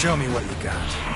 Show me what you got.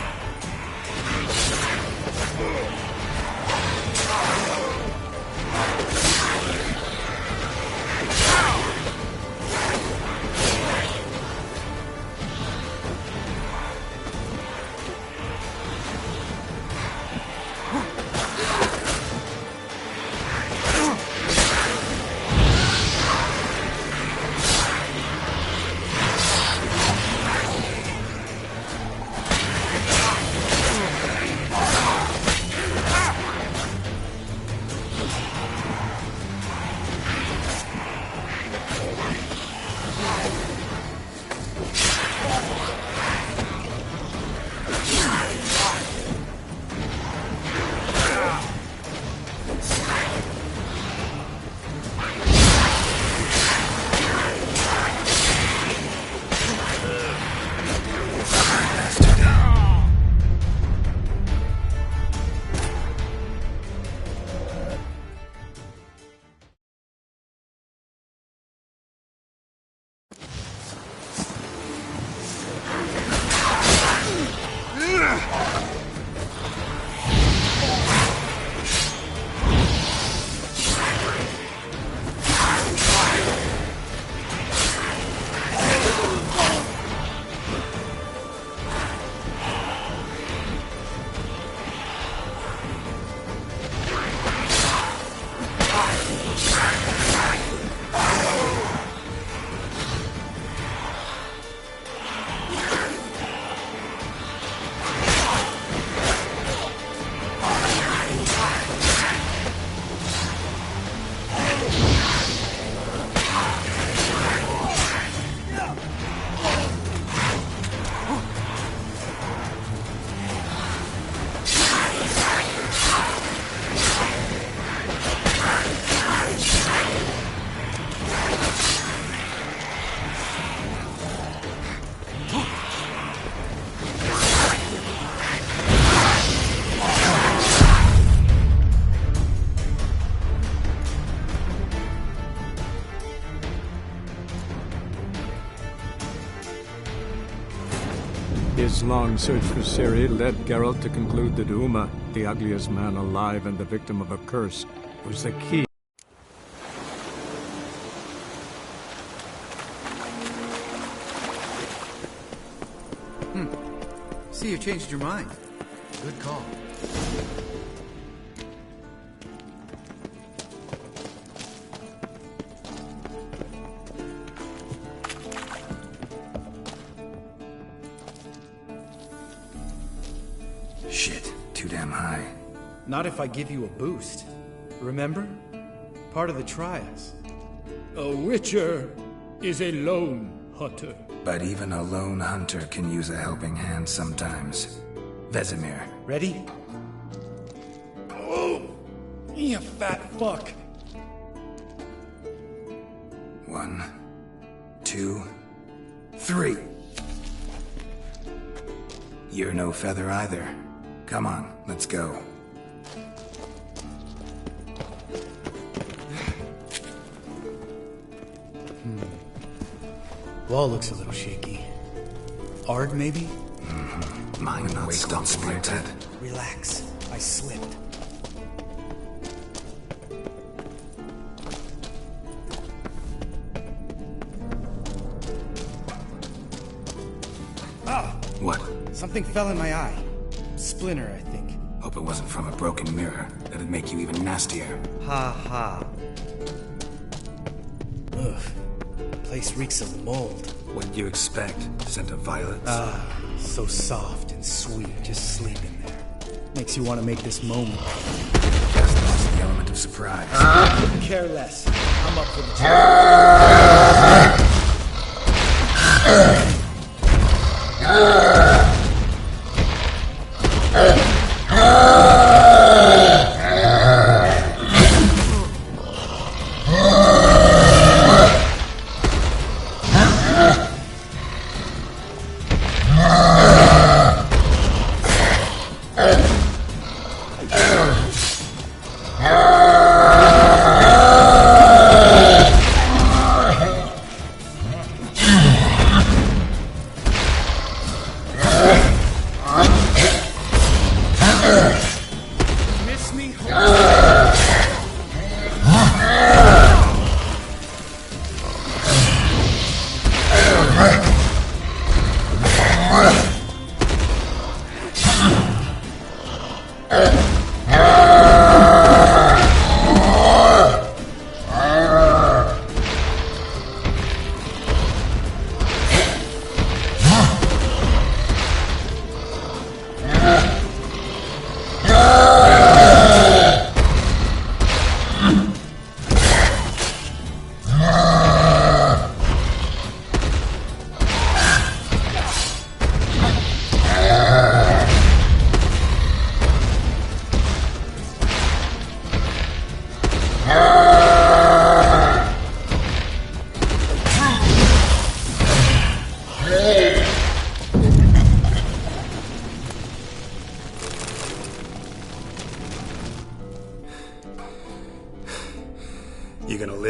His long search for Ciri led Geralt to conclude that Uma, the ugliest man alive and the victim of a curse, was the key. See, you changed your mind. Good call. Shit, too damn high. Not if I give you a boost. Remember? Part of the trials. A witcher is a lone hunter. But even a lone hunter can use a helping hand sometimes. Vesemir. Ready? Oh, you fat fuck. 1, 2, 3. You're no feather either. Come on, let's go. Wall looks a little shaky. Ard, maybe? Mine not stop splintered. Relax. I slipped. Ah! What? Something fell in my eye. Splinter, I think. Hope it wasn't from a broken mirror. That'd make you even nastier. Ha ha. Ugh. Place reeks of mold. What'd you expect? Scent of violets? Ah, so soft and sweet. Just sleep in there. Makes you want to make this moment. Just lost the element of surprise. Couldn't care less. I'm up for the challenge.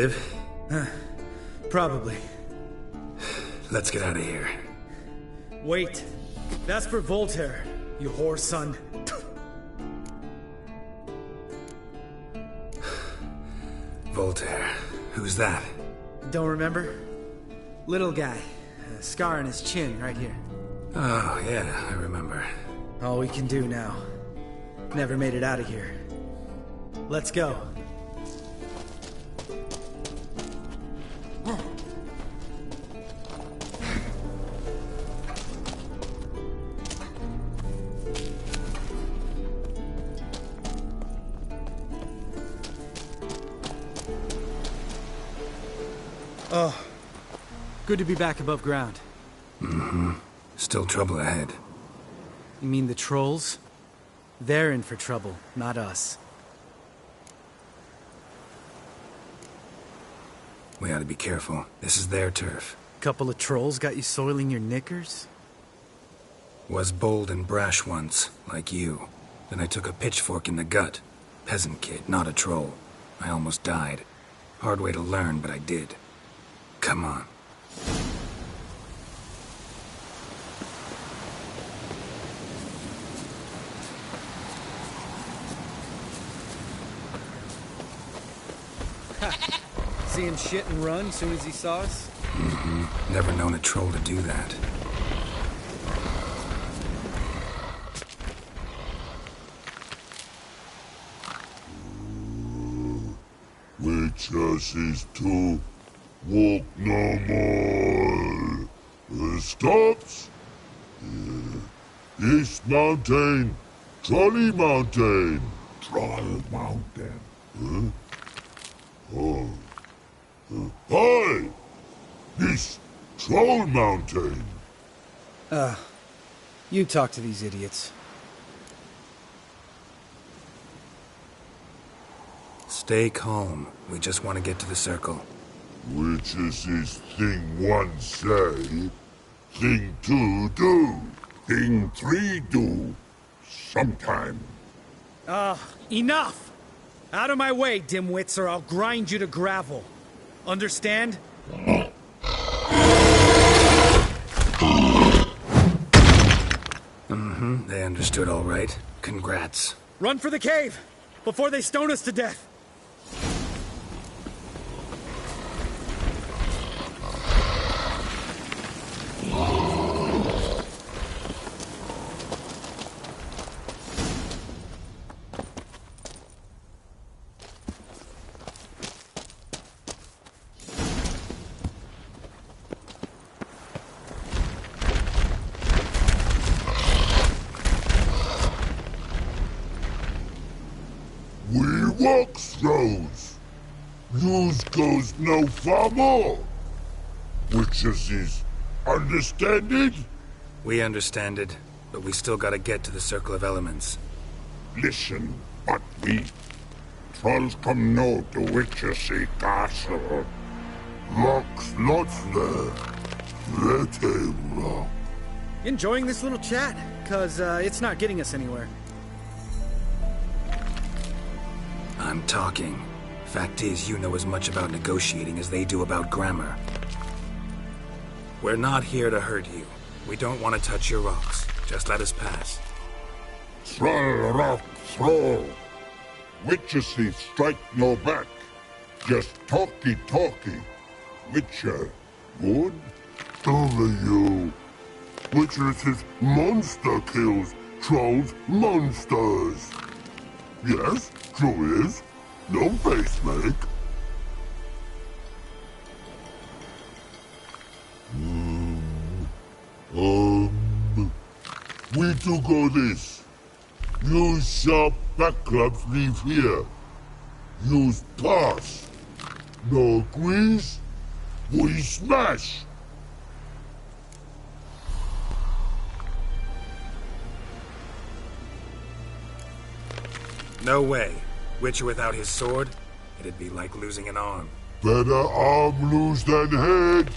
live? Probably. Let's get out of here. Wait. That's for Voltaire, you whore son. Voltaire. Who's that? Don't remember? Little guy. A scar on his chin right here. Oh, yeah, I remember. All we can do now. Never made it out of here. Let's go. Oh, good to be back above ground. Mm-hmm. Still trouble ahead. You mean the trolls? They're in for trouble, not us. We ought to be careful. This is their turf. Couple of trolls got you soiling your knickers? Was bold and brash once, like you. Then I took a pitchfork in the gut. Peasant kid, not a troll. I almost died. Hard way to learn, but I did. Come on. See him shit and run soon as he saw us? Mm-hmm. Never known a troll to do that. Witches is to walk no more. Stops? East Mountain, Trolley Mountain. Troll Mountain. Huh? Oh. Hi! This Troll Mountain. You talk to these idiots. Stay calm. We just want to get to the circle. Witches is thing one say, thing two do, thing three do, sometime. Enough! Out of my way, dimwits, or I'll grind you to gravel. Understand? Mm-hmm. They understood all right. Congrats. Run for the cave! Before they stone us to death! We walks those. News goes no far more. Witches is understand it? We understand it, but we still gotta get to the Circle of Elements. Listen, but we trolls come no to Witches castle. Locks lots there. Let him rock. Enjoying this little chat? Cause, it's not getting us anywhere. I'm talking. Fact is, you know as much about negotiating as they do about grammar. We're not here to hurt you. We don't want to touch your rocks. Just let us pass. Troll rock throw. Witches strike no back. Just talky. Witcher, good? Over you. Witches is monster kills. Trolls monsters. Yes, true is. No face make. We do go this. Use sharp back clubs leave here. Use pass. No agrees? We smash. No way. Witcher without his sword? It'd be like losing an arm. Better arm lose than head.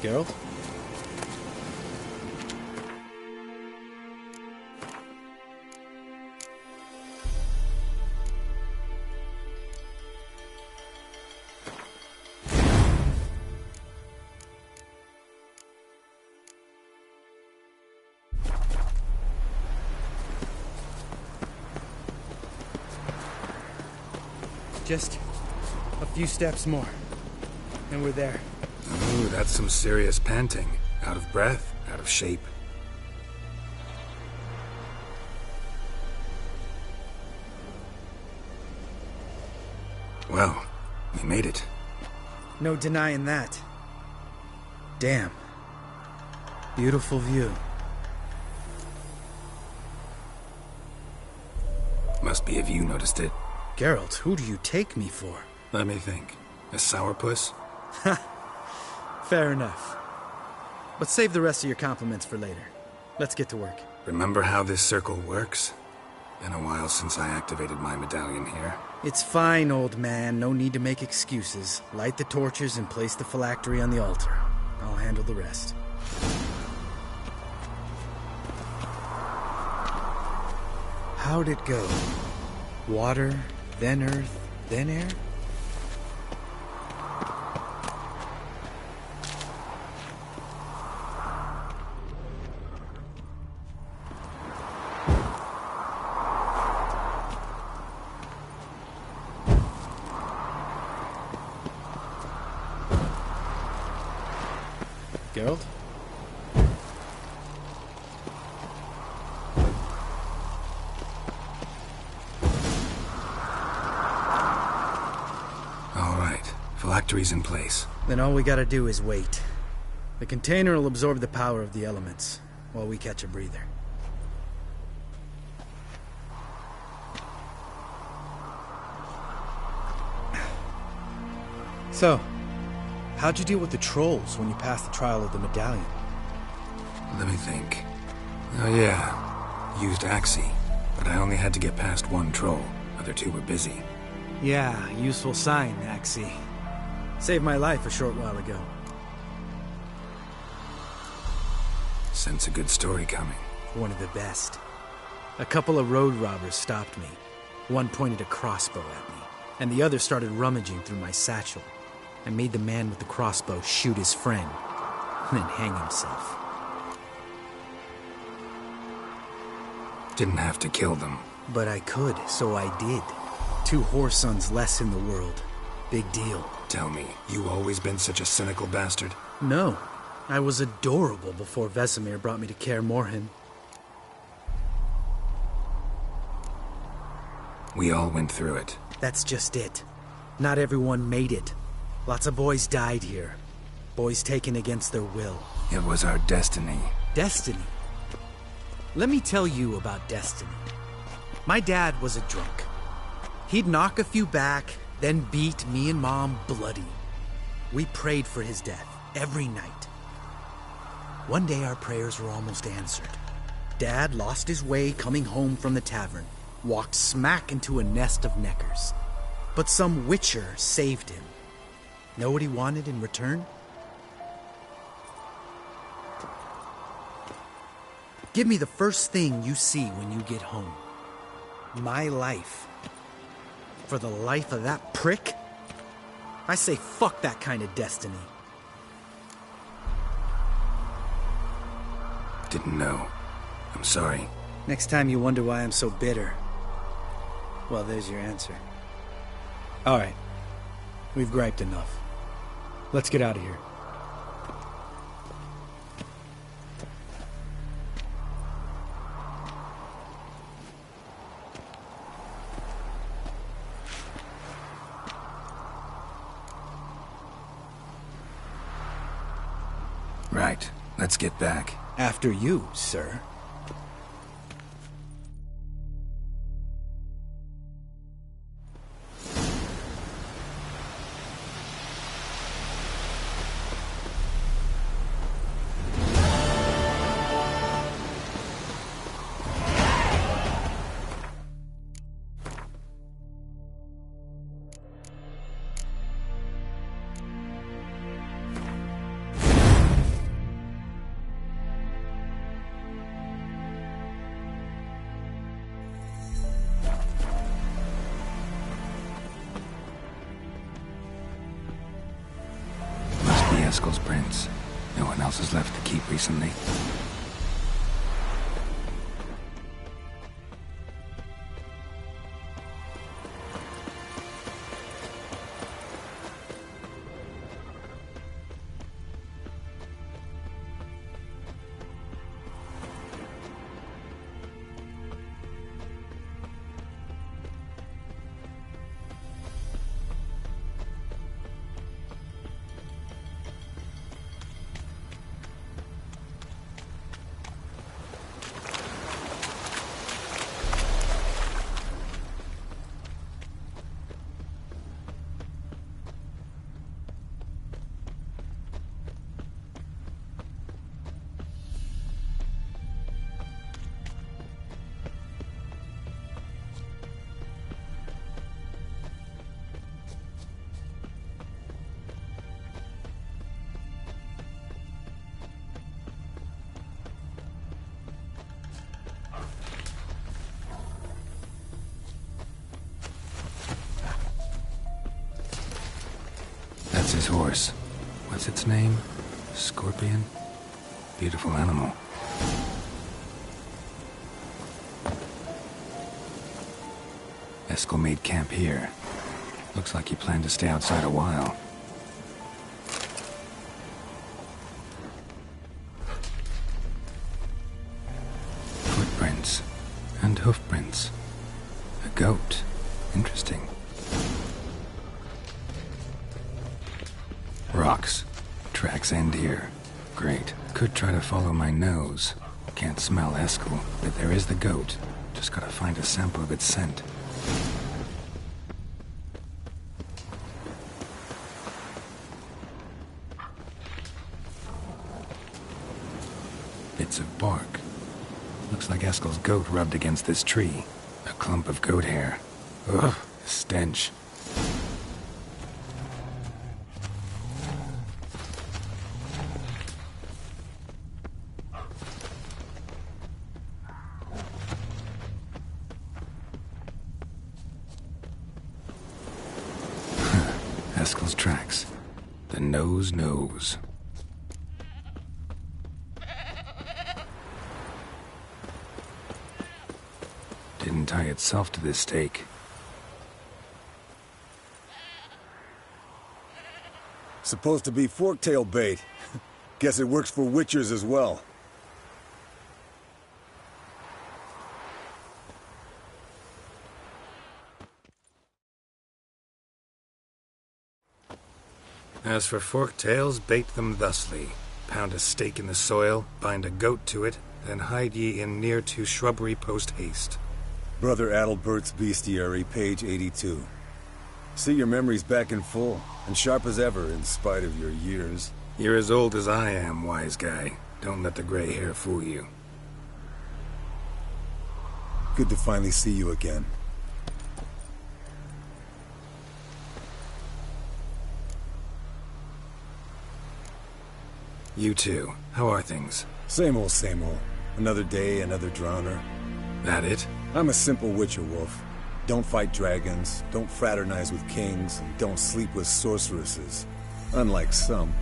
Geralt? Just a few steps more, and we're there. Ooh, that's some serious panting. Out of breath, out of shape. Well, we made it. No denying that. Damn. Beautiful view. Must be if you noticed it. Geralt, who do you take me for? Let me think. A sourpuss? Fair enough. But save the rest of your compliments for later. Let's get to work. Remember how this circle works? Been a while since I activated my medallion here. It's fine, old man. No need to make excuses. Light the torches and place the phylactery on the altar. I'll handle the rest. How'd it go? Water, then earth, then air? Geralt? All right. Phylactery's in place. Then all we gotta do is wait. The container will absorb the power of the elements, while we catch a breather. So, how'd you deal with the trolls when you passed the trial of the medallion? Let me think. Oh yeah. Used Axii, but I only had to get past one troll. Other two were busy. Yeah, useful sign, Axii. Saved my life a short while ago. Sense a good story coming. One of the best. A couple of road robbers stopped me. One pointed a crossbow at me, and the other started rummaging through my satchel. I made the man with the crossbow shoot his friend, and then hang himself. Didn't have to kill them. But I could, so I did. 2 whoresons less in the world. Big deal. Tell me, you always been such a cynical bastard? No, I was adorable before Vesemir brought me to Kaer Morhen. We all went through it. That's just it. Not everyone made it. Lots of boys died here. Boys taken against their will. It was our destiny. Destiny? Let me tell you about destiny. My dad was a drunk. He'd knock a few back, then beat me and Mom bloody. We prayed for his death every night. One day our prayers were almost answered. Dad lost his way coming home from the tavern, walked smack into a nest of neckers. But some witcher saved him. Know what he wanted in return? Give me the first thing you see when you get home. My life. For the life of that prick? I say fuck that kind of destiny. Didn't know. I'm sorry. Next time you wonder why I'm so bitter, well, there's your answer. All right. We've griped enough. Let's get out of here. Right. Let's get back. After you, sir. Eskel's prints. No one else has left the keep recently. That's his horse. What's its name? Scorpion? Beautiful animal. Eskel made camp here. Looks like he planned to stay outside a while. Footprints. And hoofprints. A goat. Interesting. Rocks. Tracks end here. Great. Could try to follow my nose. Can't smell Eskel, but there is the goat. Just gotta find a sample of its scent. Bits of bark. Looks like Eskel's goat rubbed against this tree. A clump of goat hair. Ugh, stench. Eskel's tracks. The nose knows. Didn't tie itself to this stake. Supposed to be forktail bait. Guess it works for witchers as well. As for forktails, bait them thusly. Pound a stake in the soil, bind a goat to it, then hide ye in near to shrubbery post haste. Brother Adalbert's Bestiary, page 82. See, your memory's back in full, and sharp as ever in spite of your years. You're as old as I am, wise guy. Don't let the gray hair fool you. Good to finally see you again. You too. How are things? Same old, same old. Another day, another drowner. That it? I'm a simple witcher wolf. Don't fight dragons, don't fraternize with kings, and don't sleep with sorceresses. Unlike some.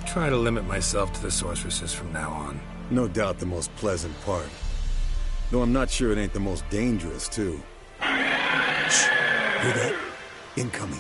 Try to limit myself to the sorceresses from now on. No doubt the most pleasant part. Though I'm not sure it ain't the most dangerous, too. Shh! Hear that? Incoming.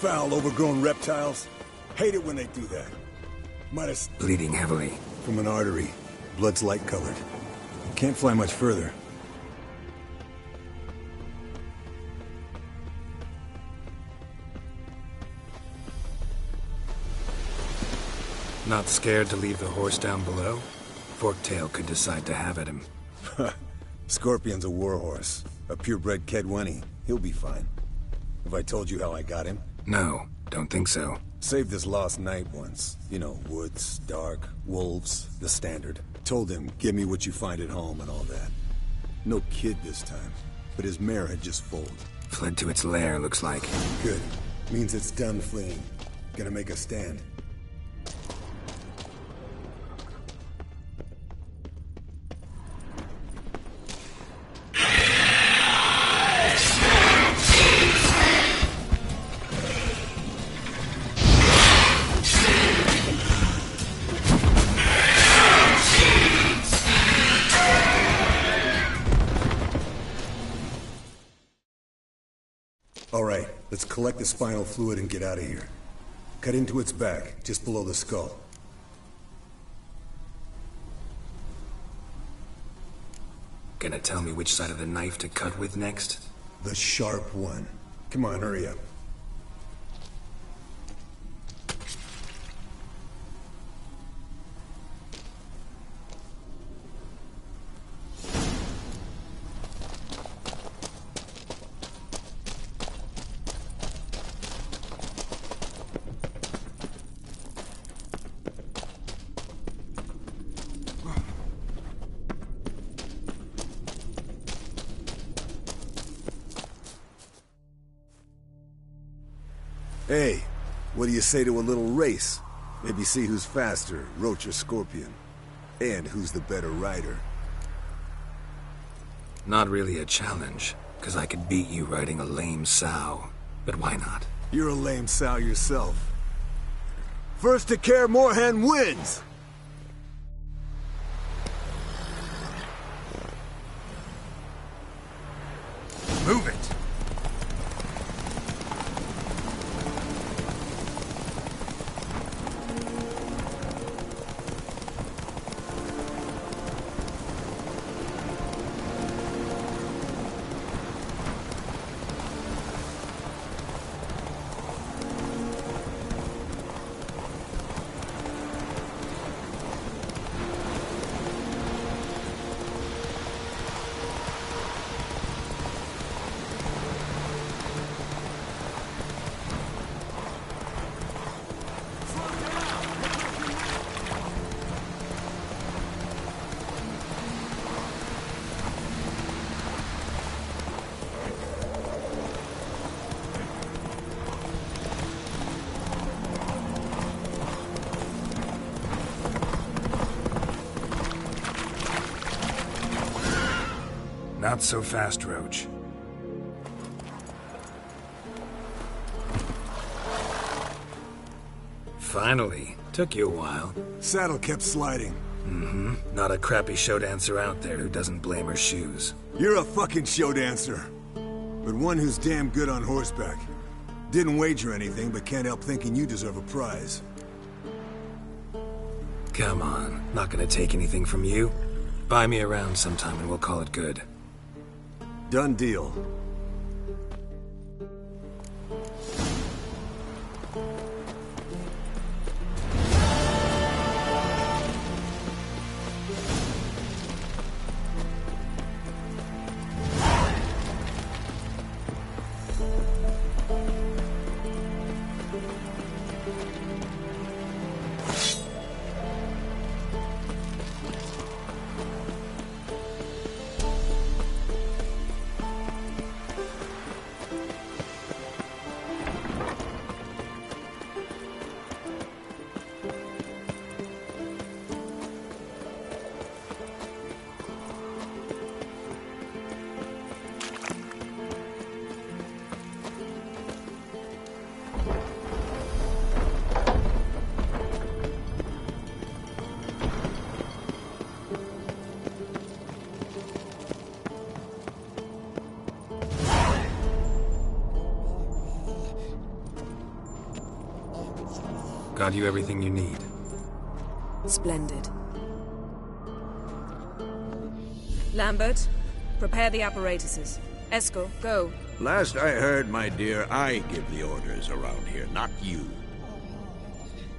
Foul, overgrown reptiles. Hate it when they do that. Might have Bleeding heavily. from an artery. Blood's light colored. Can't fly much further. Not scared to leave the horse down below? Forktail could decide to have at him. Scorpion's a warhorse. A purebred Kedwenny. He'll be fine. Have I told you how I got him? No, don't think so. Saved this lost knight once. You know, woods, dark, wolves, the standard. Told him, give me what you find at home and all that. No kid this time, but his mare had just foaled. Fled to its lair, looks like. Good. Means it's done fleeing. Gonna make a stand. All right, let's collect the spinal fluid and get out of here. Cut into its back, just below the skull. Gonna tell me which side of the knife to cut with next? The sharp one. Come on, hurry up. Hey, what do you say to a little race? Maybe see who's faster, Roach or Scorpion. And who's the better rider. Not really a challenge, because I could beat you riding a lame sow. But why not? You're a lame sow yourself. First to Kaer Morhen wins! Move it! Not so fast, Roach. Finally. Took you a while. Saddle kept sliding. Mm-hmm. Not a crappy show dancer out there who doesn't blame her shoes. You're a fucking show dancer. But one who's damn good on horseback. Didn't wager anything, but can't help thinking you deserve a prize. Come on. Not gonna take anything from you. Buy me around sometime and we'll call it good. Done deal. Got you everything you need. Splendid. Lambert, prepare the apparatuses. Eskel, go. Last I heard, my dear, I give the orders around here, not you.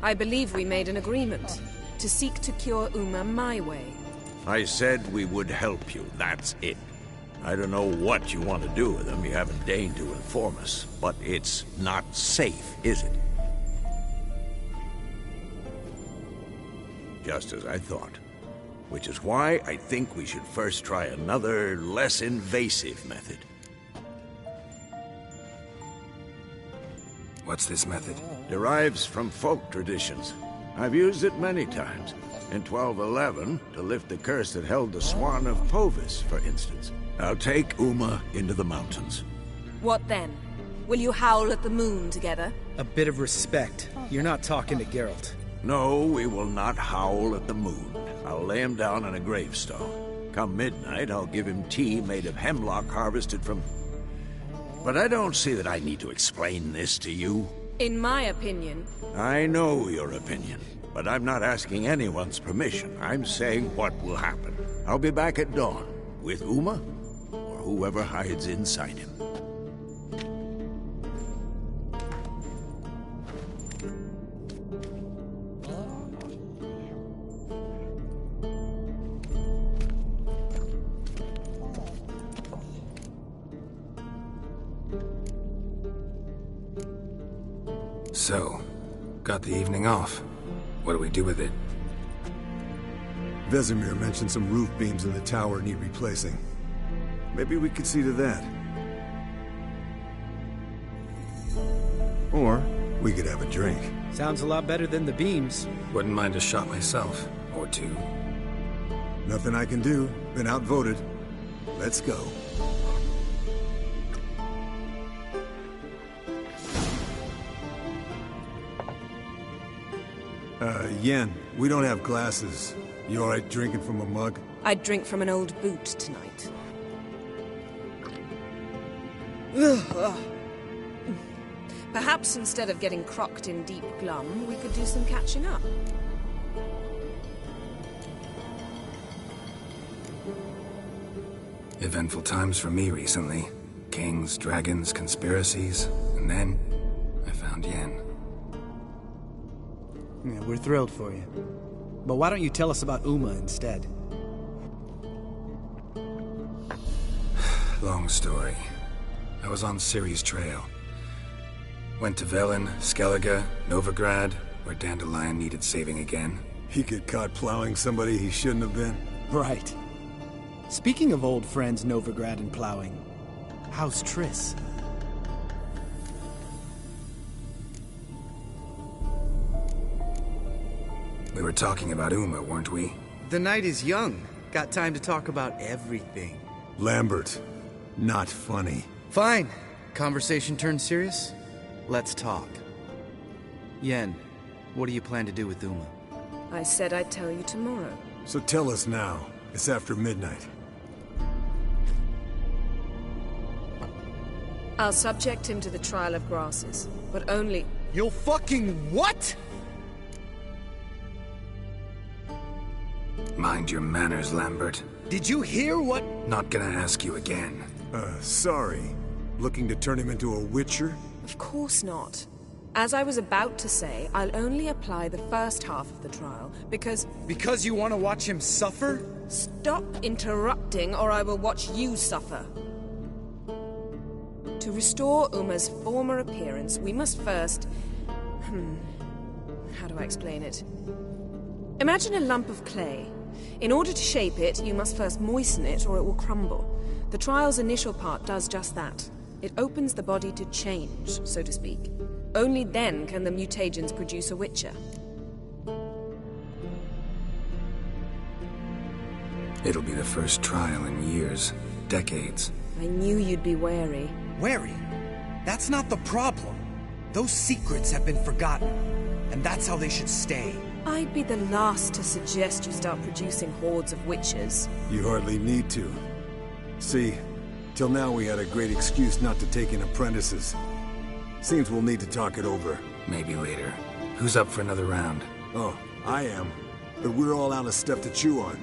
I believe we made an agreement to seek to cure Uma my way. I said we would help you, that's it. I don't know what you want to do with them, you haven't deigned to inform us. But it's not safe, is it? Just as I thought. Which is why I think we should first try another, less invasive method. What's this method? Derives from folk traditions. I've used it many times. In 1211, to lift the curse that held the Swan of Povis, for instance. I'll take Uma into the mountains. What then? Will you howl at the moon together? A bit of respect. You're not talking to Geralt. No, we will not howl at the moon. I'll lay him down on a gravestone. Come midnight, I'll give him tea made of hemlock harvested from... But I don't see that I need to explain this to you. In my opinion... I know your opinion, but I'm not asking anyone's permission. I'm saying what will happen. I'll be back at dawn, with Uma, or whoever hides inside him. So, got the evening off. What do we do with it? Vesemir mentioned some roof beams in the tower need replacing. Maybe we could see to that. Or we could have a drink. Sounds a lot better than the beams. Wouldn't mind a shot myself. Or two. Nothing I can do. Been outvoted. Let's go. Yen, we don't have glasses. You alright drinking from a mug? I'd drink from an old boot tonight. Perhaps instead of getting crocked in deep glum, we could do some catching up. Eventful times for me recently. Kings, dragons, conspiracies, and then I found Yen. Yeah, we're thrilled for you. But why don't you tell us about Uma instead? Long story. I was on Ciri's trail. Went to Velen, Skellige, Novigrad, where Dandelion needed saving again. He get caught plowing somebody he shouldn't have been. Right. Speaking of old friends Novigrad and plowing, how's Triss? We were talking about Uma, weren't we? The night is young. Got time to talk about everything. Lambert. Not funny. Fine. Conversation turned serious? Let's talk. Yen, what do you plan to do with Uma? I said I'd tell you tomorrow. So tell us now. It's after midnight. I'll subject him to the trial of grasses, but only... You'll fucking what? Mind your manners, Lambert. Did you hear what? Not gonna ask you again. Sorry. Looking to turn him into a witcher? Of course not. As I was about to say, I'll only apply the first half of the trial, because... Because you want to watch him suffer? Stop interrupting, or I will watch you suffer. To restore Uma's former appearance, we must first... How do I explain it? Imagine a lump of clay. In order to shape it, you must first moisten it, or it will crumble. The trial's initial part does just that. It opens the body to change, so to speak. Only then can the mutagens produce a witcher. It'll be the first trial in years. Decades. I knew you'd be wary. Wary? That's not the problem. Those secrets have been forgotten. And that's how they should stay. I'd be the last to suggest you start producing hordes of witches. You hardly need to. See, till now we had a great excuse not to take in apprentices. Seems we'll need to talk it over. Maybe later. Who's up for another round? Oh, I am. But we're all out of stuff to chew on.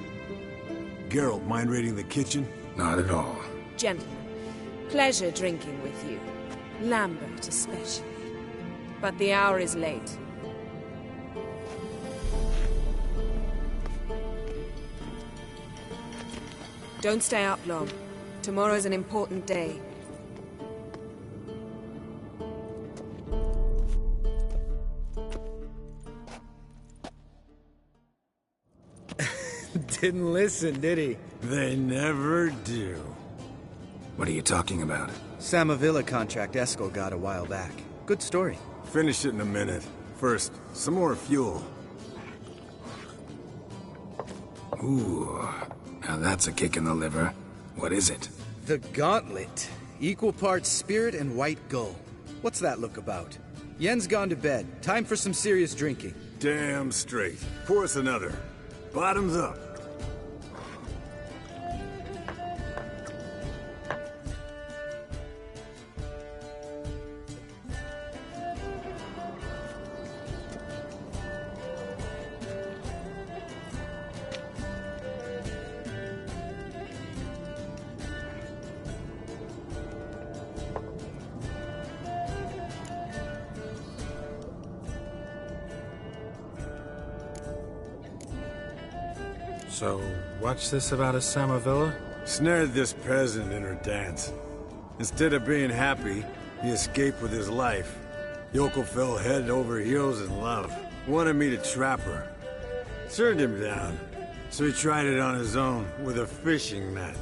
Geralt, mind raiding the kitchen? Not at all. Gentlemen, pleasure drinking with you. Lambert especially. But the hour is late. Don't stay up long. Tomorrow's an important day. Didn't listen, did he? They never do. What are you talking about? Samavilla contract Eskel got a while back. Good story. Finish it in a minute. First, some more fuel. Ooh, now that's a kick in the liver. What is it? The Gauntlet. Equal parts spirit and white gull. What's that look about? Yen's gone to bed. Time for some serious drinking. Damn straight. Pour us another. Bottoms up. So, what's this about a Samavilla? Snared this peasant in her dance. Instead of being happy, he escaped with his life. Yoko fell head over heels in love. Wanted me to trap her. Turned him down. So he tried it on his own, with a fishing net.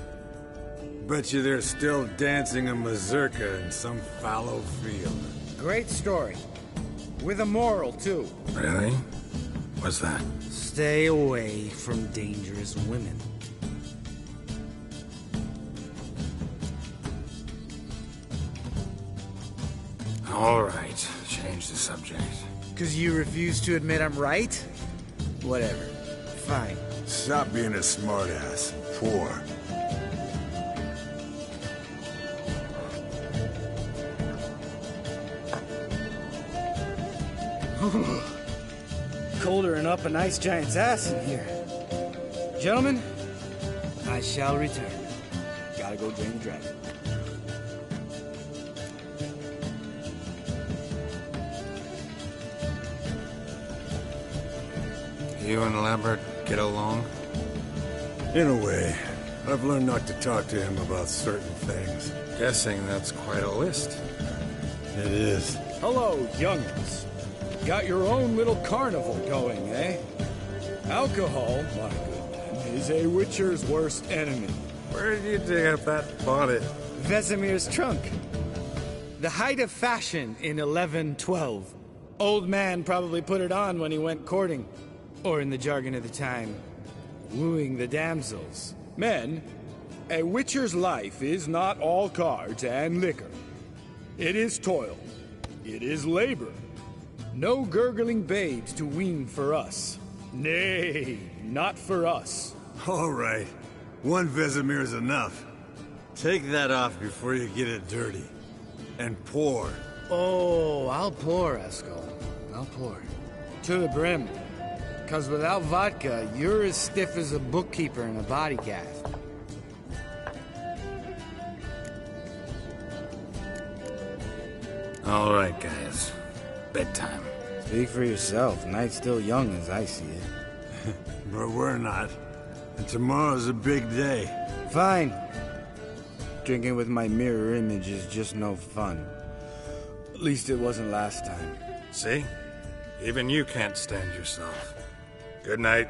Bet you they're still dancing a mazurka in some fallow field. Great story. With a moral, too. Really? What's that? Stay away from dangerous women. All right, change the subject. 'Cause you refuse to admit I'm right? Whatever. Fine. Stop being a smartass. Poor. Colder and up a nice giant's ass in here. Gentlemen, I shall return. Gotta go drain the dragon. You and Lambert get along? In a way. I've learned not to talk to him about certain things. Guessing that's quite a list. It is. Hello, young'uns. Got your own little carnival going, eh? Alcohol, my good man, is a witcher's worst enemy. Where did you dig up that bonnet? Vesemir's trunk. The height of fashion in 1112. Old man probably put it on when he went courting. Or in the jargon of the time, wooing the damsels. Men, a witcher's life is not all cards and liquor. It is toil. It is labor. No gurgling babes to wean for us. Nay, not for us. All right. One Vesemir is enough. Take that off before you get it dirty. And pour. Oh, I'll pour, Eskel. I'll pour. To the brim. 'Cause without vodka, you're as stiff as a bookkeeper in a body cast. All right, guys. Bedtime. Speak for yourself. Night's still young as I see it. But we're not. And tomorrow's a big day. Fine. Drinking with my mirror image is just no fun. At least it wasn't last time. See? Even you can't stand yourself. Good night.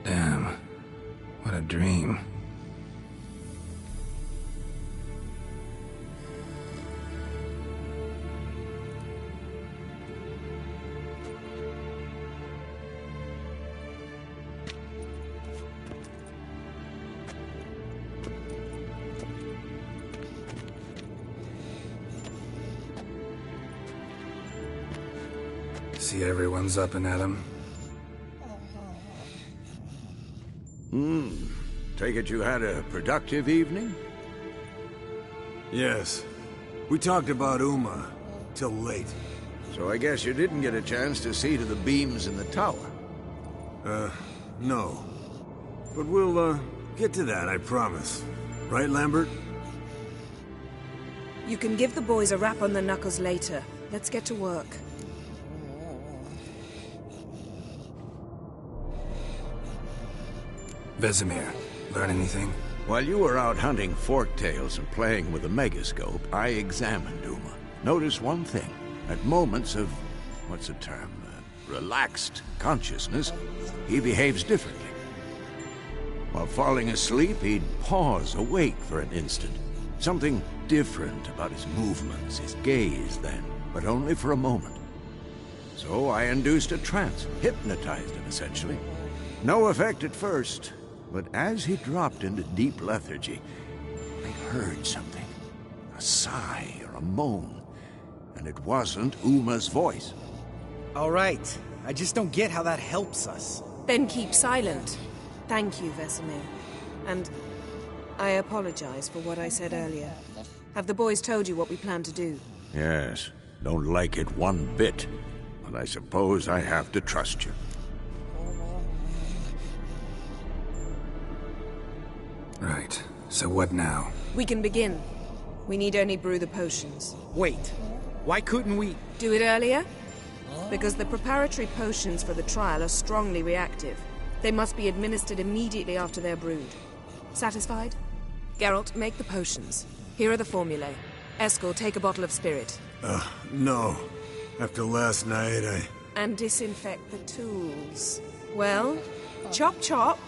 Damn. What a dream. See everyone's up and at 'em. Take it you had a productive evening? Yes. We talked about Uma till late. So I guess you didn't get a chance to see to the beams in the tower. No. But we'll, get to that, I promise. Right, Lambert? You can give the boys a rap on the knuckles later. Let's get to work. Vesemir, learn anything? While you were out hunting forktails and playing with a megascope, I examined Uma. Notice one thing. At moments of, what's the term, relaxed consciousness, he behaves differently. While falling asleep, he'd pause awake for an instant. Something different about his movements, his gaze then, but only for a moment. So I induced a trance, hypnotized him essentially. No effect at first, but as he dropped into deep lethargy, I heard something. A sigh or a moan. And it wasn't Uma's voice. All right. I just don't get how that helps us. Then keep silent. Thank you, Vesemir. And I apologize for what I said earlier. Have the boys told you what we plan to do? Yes. Don't like it one bit. But I suppose I have to trust you. Right. So what now? We can begin. We need only brew the potions. Wait. Why couldn't we... Do it earlier? Because the preparatory potions for the trial are strongly reactive. They must be administered immediately after they're brewed. Satisfied? Geralt, make the potions. Here are the formulae. Eskel, take a bottle of spirit. No. After last night, And disinfect the tools. Well, chop chop.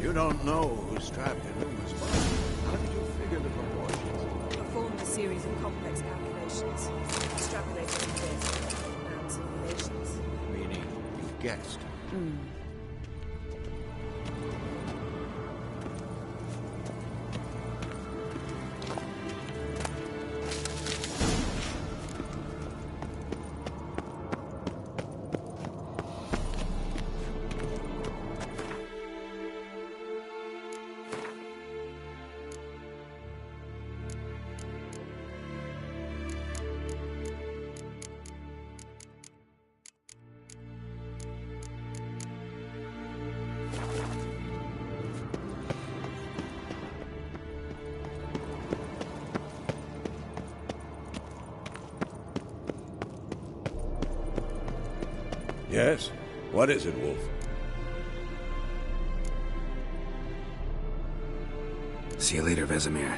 You don't know who's trapped in Uma's body. How did you figure the proportions? Performed a series of complex calculations. Extrapolated from this and simulations. Meaning, you guessed. Yes? What is it, Wolf? See you later, Vesemir.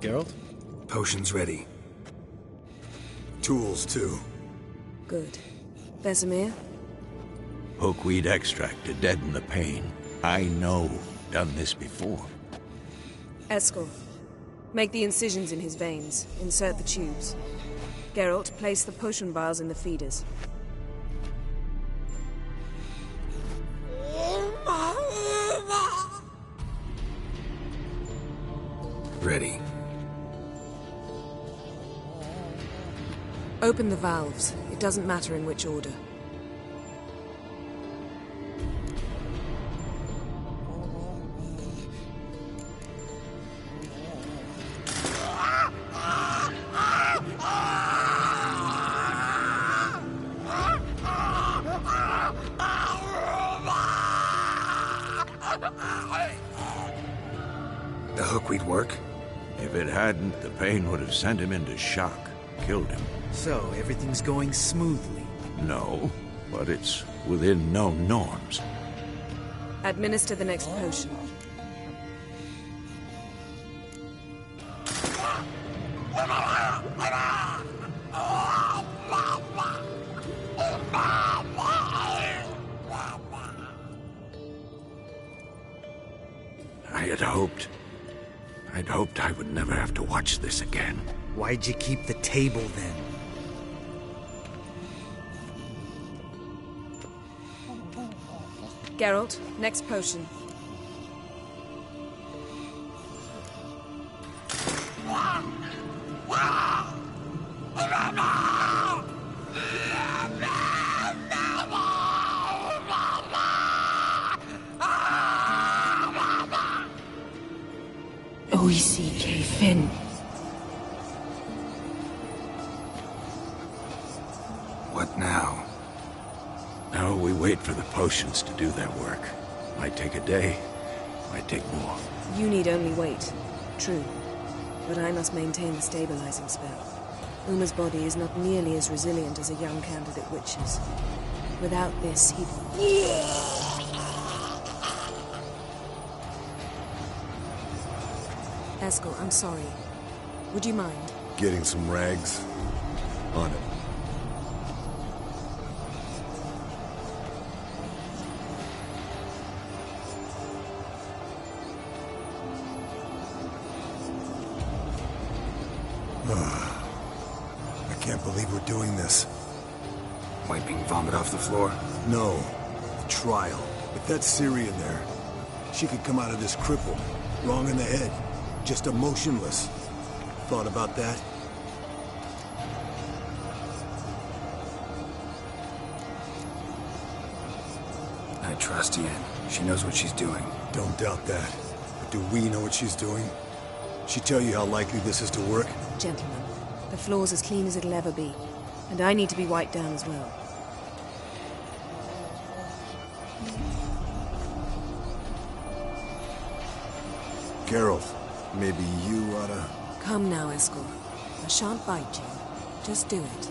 Geralt? Potions ready. tools too. Good. Vesemir? Hookweed extract to deaden the pain. I know. Done this before. Eskel, make the incisions in his veins. Insert the tubes. Geralt, place the potion vials in the feeders. Ready. Open the valves. It doesn't matter in which order. The hookweed work? If it hadn't, the pain would have sent him into shock, killed him. So, everything's going smoothly? No, but it's within known norms. Administer the next potion. I'd hoped I would never have to watch this again. Why'd you keep the table then? Geralt, next potion. O-E-C-K Finn. What now? Now we wait for the potions to do their work. Might take a day, might take more. You need only wait. True. But I must maintain the stabilizing spell. Uma's body is not nearly as resilient as a young candidate witch's. Without this, he'd... Eskel, I'm sorry. Would you mind? Getting some rags? On it. I can't believe we're doing this. Wiping vomit off the floor? No. The trial. If that's Ciri in there, she could come out of this crippled. Wrong in the head. Just emotionless. Thought about that? I trust Yen. She knows what she's doing. Don't doubt that. But do we know what she's doing? She tell you how likely this is to work? Gentlemen, the floor's as clean as it'll ever be. And I need to be wiped down as well. Geralt, maybe you oughta... Come now, Eskel. I shan't bite you. Just do it.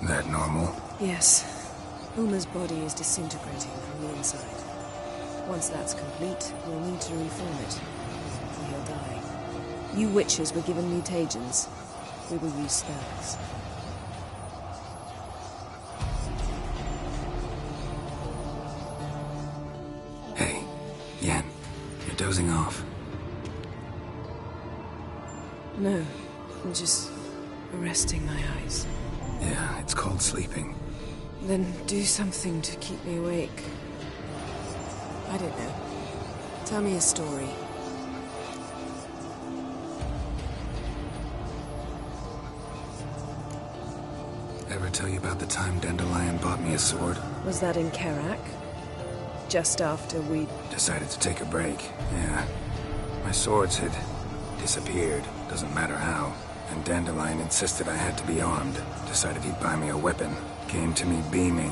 That normal? Yes. Uma's body is disintegrating from the inside. Once that's complete, we'll need to reform it. Or he'll die. You witches were given mutagens. We will use spells. Hey, Yen, you're dozing off. No, I'm just resting my eyes. Yeah, it's called sleeping. Then do something to keep me awake. I don't know. Tell me a story. Ever tell you about the time Dandelion bought me a sword? Was that in Karak? Just after we... Decided to take a break, yeah. My swords had disappeared, doesn't matter how. And Dandelion insisted I had to be armed. Decided he'd buy me a weapon. Came to me beaming.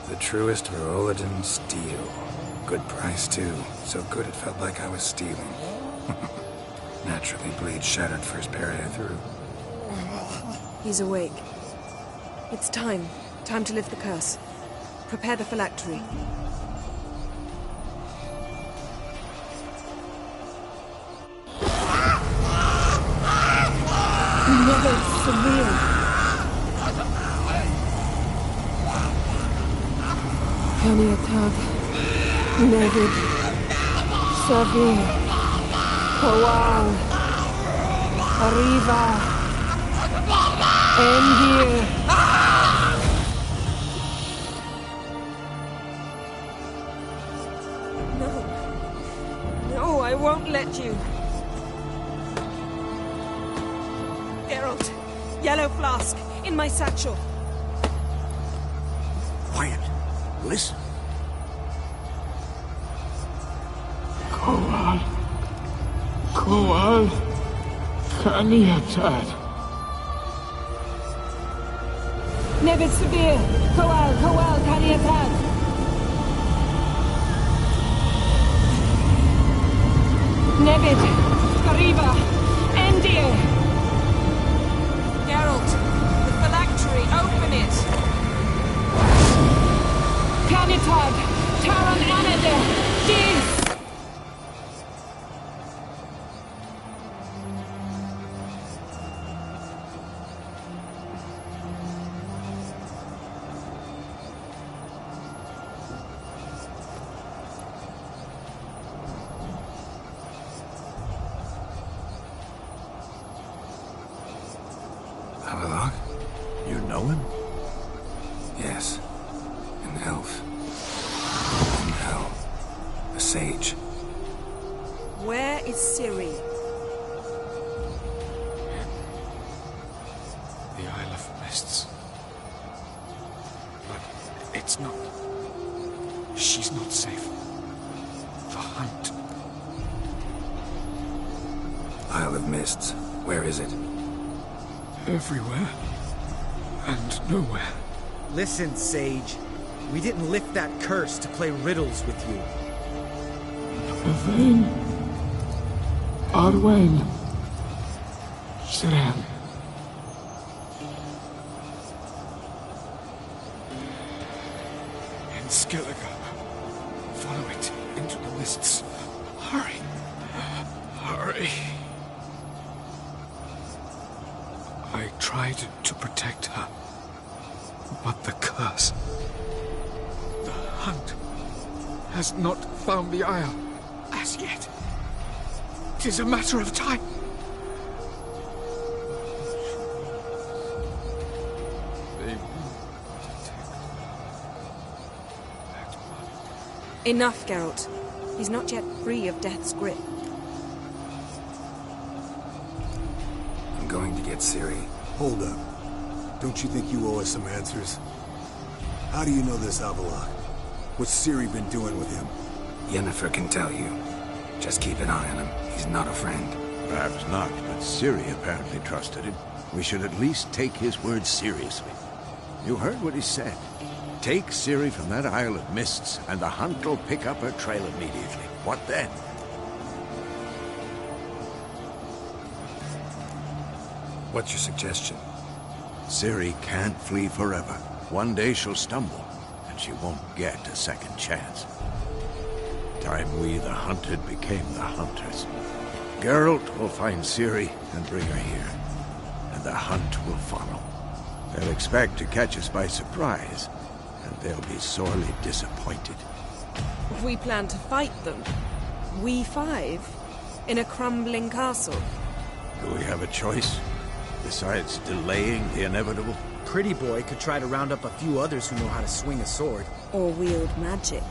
The truest Verolidan steel. Good price, too. So good it felt like I was stealing. Naturally, blade shattered first parry I threw. He's awake. It's time. Time to lift the curse. Prepare the phylactery. Never severe. Peniatag, Nevid, Savir, Kowal, Arriva, Endir. No, I won't let you. Geralt, yellow flask, in my satchel. Quiet. Listen. Kowal, Kaniatad. Nevid Severe, Kowal, Kaniatad. Nevid, Arriva, Endir. Geralt! know him? Yes. An elf. In hell. A sage. Where is Ciri? The Isle of Mists. But it's not... She's not safe. The hunt. Isle of Mists. Where is it? Everywhere. And nowhere. Listen, Sage. We didn't lift that curse to play riddles with you. Yvain. Arwen. Siren. In Skellige. Follow it into the mists. Hurry. Hurry. I tried to protect her. But the curse... The hunt has not found the Isle as yet. 'Tis a matter of time. They will detect that one. Enough, Geralt. He's not yet free of death's grip. I'm going to get Ciri. Hold up. Don't you think you owe us some answers? How do you know this Avallac'h? What's Ciri been doing with him? Yennefer can tell you. Just keep an eye on him. He's not a friend. Perhaps not, but Ciri apparently trusted him. We should at least take his words seriously. You heard what he said. Take Ciri from that Isle of Mists, and the hunt will pick up her trail immediately. What then? What's your suggestion? Ciri can't flee forever. One day she'll stumble, and she won't get a second chance. Time we, the hunted, became the hunters. Geralt will find Ciri and bring her here, and the hunt will follow. They'll expect to catch us by surprise, and they'll be sorely disappointed. We plan to fight them. We five? In a crumbling castle? Do we have a choice? Besides delaying the inevitable? Pretty Boy could try to round up a few others who know how to swing a sword. Or wield magic.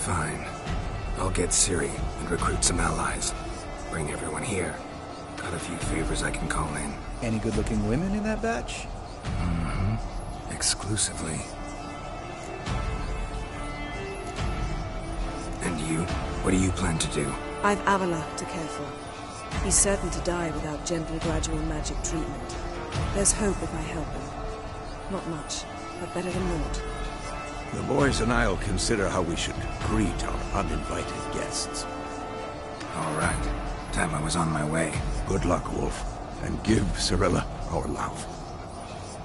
Fine. I'll get Ciri and recruit some allies. Bring everyone here. Got a few favors I can call in. Any good-looking women in that batch? Mm-hmm. Exclusively. And you? What do you plan to do? I've Avallac'h to care for. He's certain to die without gentle, gradual magic treatment. There's hope if I help him. Not much, but better than naught. The boys and I'll consider how we should greet our uninvited guests. All right. Time I was on my way. Good luck, Wolf. And give Cirilla our love.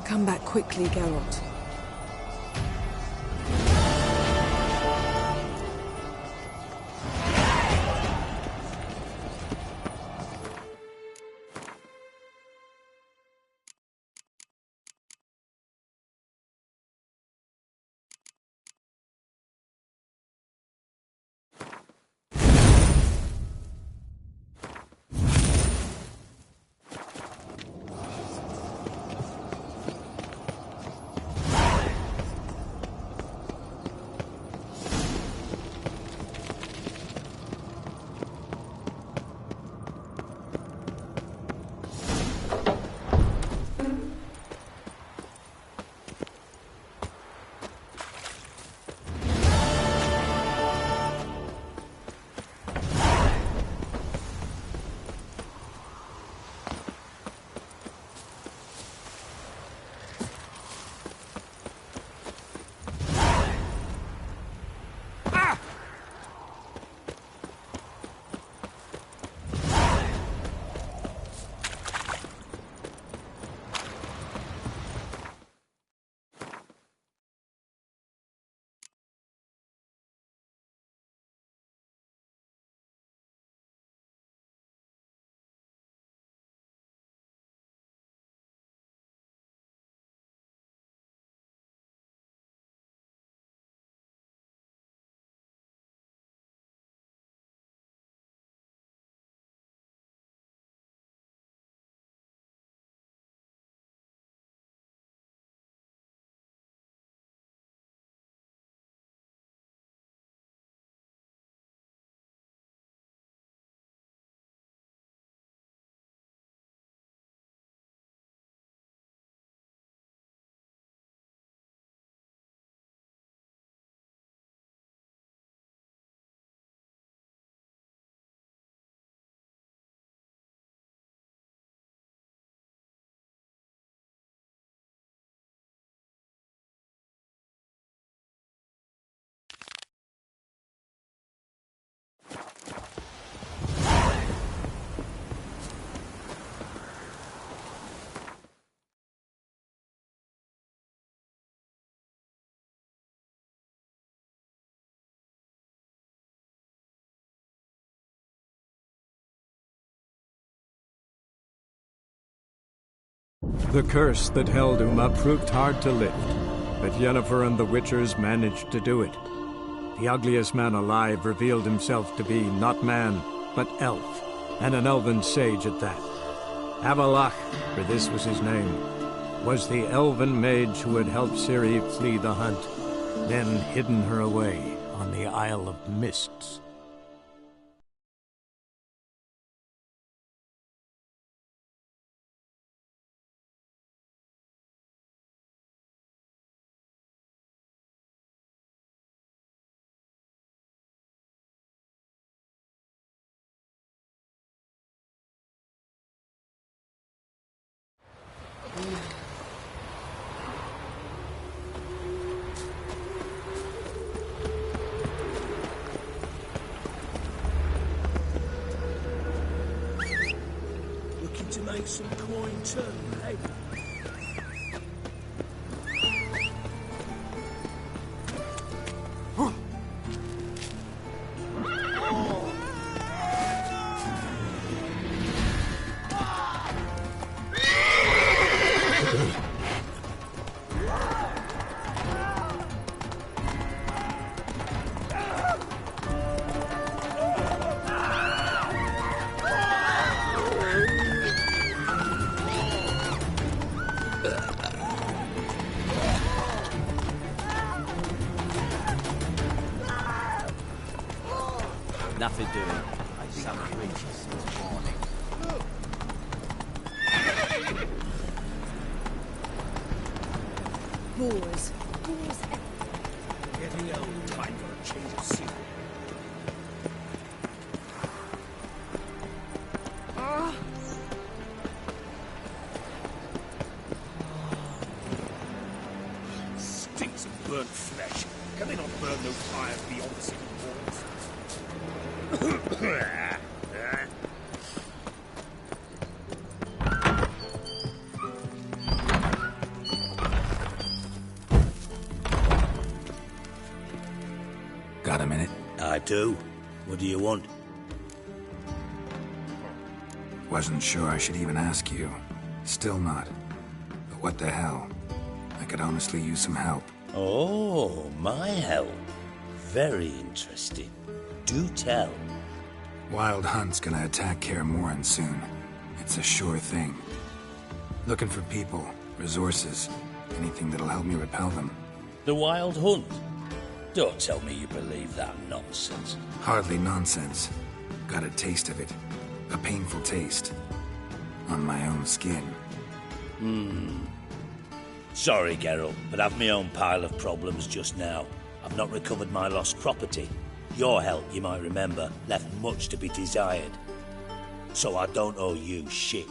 Come back quickly, Geralt. The curse that held Uma proved hard to lift, but Yennefer and the Witchers managed to do it. The ugliest man alive revealed himself to be not man, but elf, and an elven sage at that. Avallac'h, for this was his name, was the elven mage who had helped Ciri flee the hunt, then hidden her away on the Isle of Mists. Looking to make some coin too, eh? Nothing doing. I summoned creatures this morning. Boars. Getting old, time for a change of scene. Stinks of burnt flesh. Can they not burn those fires beyond the city walls? Got a minute? I do. What do you want? Wasn't sure I should even ask you. Still not. But what the hell? I could honestly use some help. Oh, my help. Very interesting. Do tell. Wild Hunt's gonna attack Kaer Morhen soon. It's a sure thing. Looking for people, resources, anything that'll help me repel them. The Wild Hunt? Don't tell me you believe that nonsense. Hardly nonsense. Got a taste of it. A painful taste. On my own skin. Sorry, Geralt, but I've my own pile of problems just now. I've not recovered my lost property. Your help, you might remember, left much to be desired. So I don't owe you shit.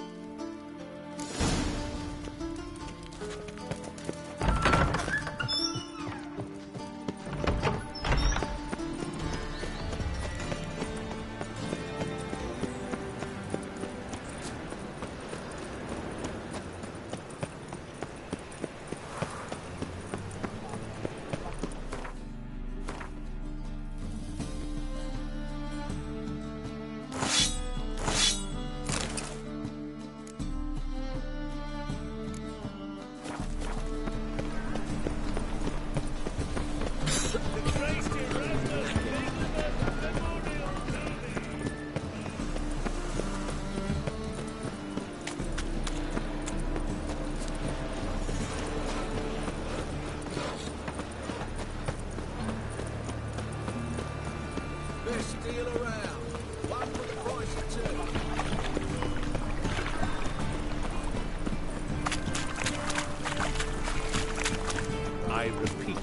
I repeat,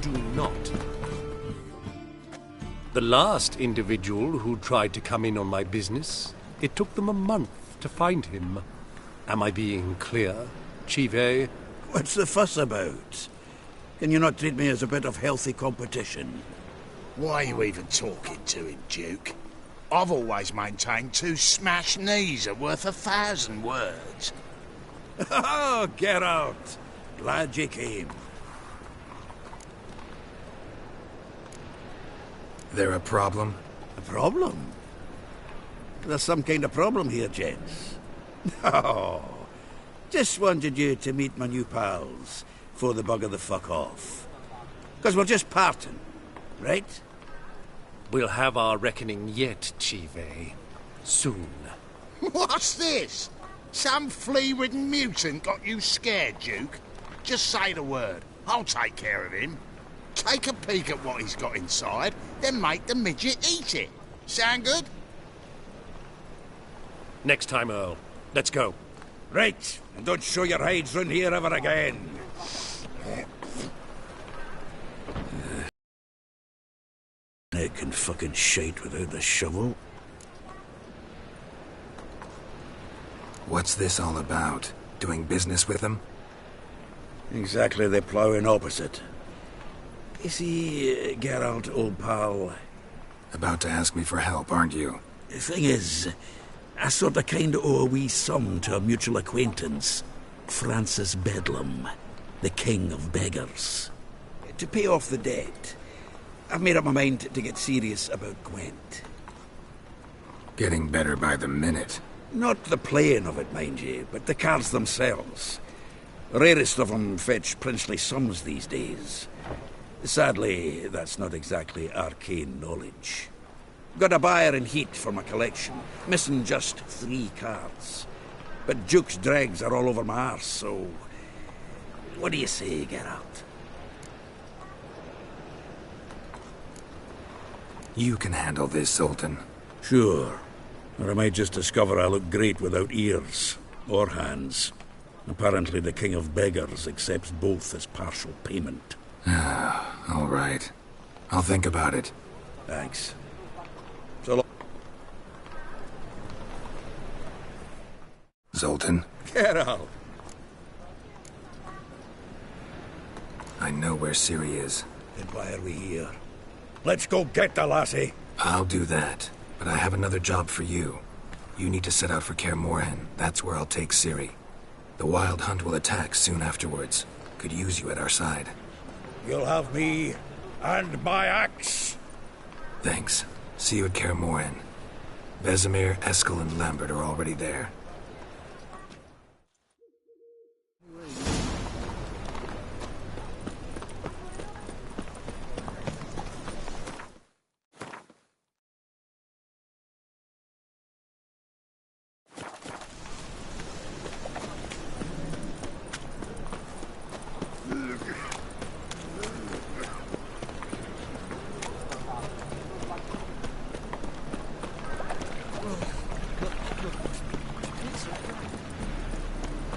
do not. The last individual who tried to come in on my business, it took them a month to find him. Am I being clear, Chive? What's the fuss about? Can you not treat me as a bit of healthy competition? Why are you even talking to him, Duke? I've always maintained 2 smashed knees are worth 1,000 words. Oh, get out! Glad you came. There a problem? A problem? There's some kind of problem here, gents. No. Just wanted you to meet my new pals before the bugger the fuck off. Because we're just parting, right? We'll have our reckoning yet, Chive. Soon. What's this? Some flea-ridden mutant got you scared, Duke? Just say the word. I'll take care of him. Take a peek at what he's got inside, then make the midget eat it. Sound good? Next time, Earl. Let's go. Right, and don't show your hides round here ever again. They can fucking shite without the shovel. What's this all about? Doing business with them? Exactly the ploughing opposite. You see, Geralt, old pal... About to ask me for help, aren't you? The thing is, I sort of kind of owe a wee sum to a mutual acquaintance. Francis Bedlam, the king of beggars. To pay off the debt, I've made up my mind to get serious about Gwent. Getting better by the minute. Not the playing of it, mind you, but the cards themselves. Rarest of them fetch princely sums these days. Sadly, that's not exactly arcane knowledge. Got a buyer in heat for my collection, missing just 3 cards. But Duke's dregs are all over my arse, so... What do you say, Geralt? You can handle this, Zoltan. Sure. Or I might just discover I look great without ears. Or hands. Apparently the King of Beggars accepts both as partial payment. All right. I'll think about it. Thanks. So long. Zoltan? Geralt! I know where Ciri is. Then why are we here? Let's go get the lassie! I'll do that, but I have another job for you. You need to set out for Kaer Morhen. That's where I'll take Ciri. The Wild Hunt will attack soon afterwards. Could use you at our side. You'll have me and my axe. Thanks. See you at Kaer Morhen. Vesemir, Eskel, and Lambert are already there.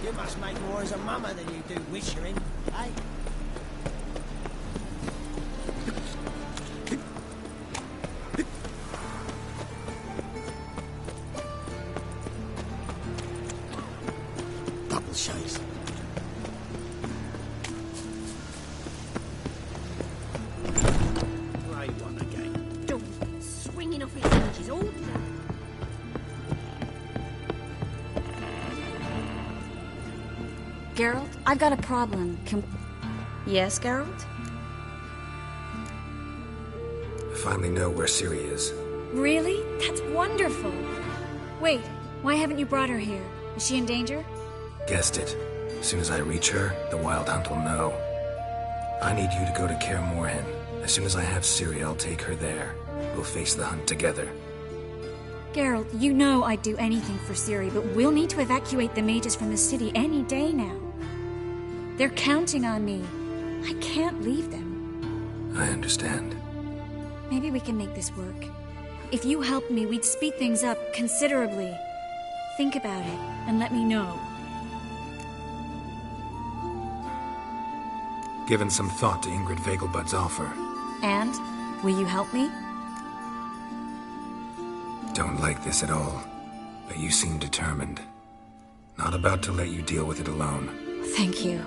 You must make more as a mama than you do wishing, eh? Bubble shows. Grey one again. Don't swinging off his hinges all day. Geralt, I've got a problem. Yes, Geralt? I finally know where Ciri is. Really? That's wonderful. Wait, why haven't you brought her here? Is she in danger? Guessed it. As soon as I reach her, the Wild Hunt will know. I need you to go to Kaer Morhen. As soon as I have Ciri, I'll take her there. We'll face the hunt together. Geralt, you know I'd do anything for Ciri, but we'll need to evacuate the mages from the city any day now. They're counting on me. I can't leave them. I understand. Maybe we can make this work. If you help me, we'd speed things up considerably. Think about it, and let me know. Given some thought to Ingrid Vegelbud's offer. And? Will you help me? Don't like this at all, but you seem determined. Not about to let you deal with it alone. Thank you.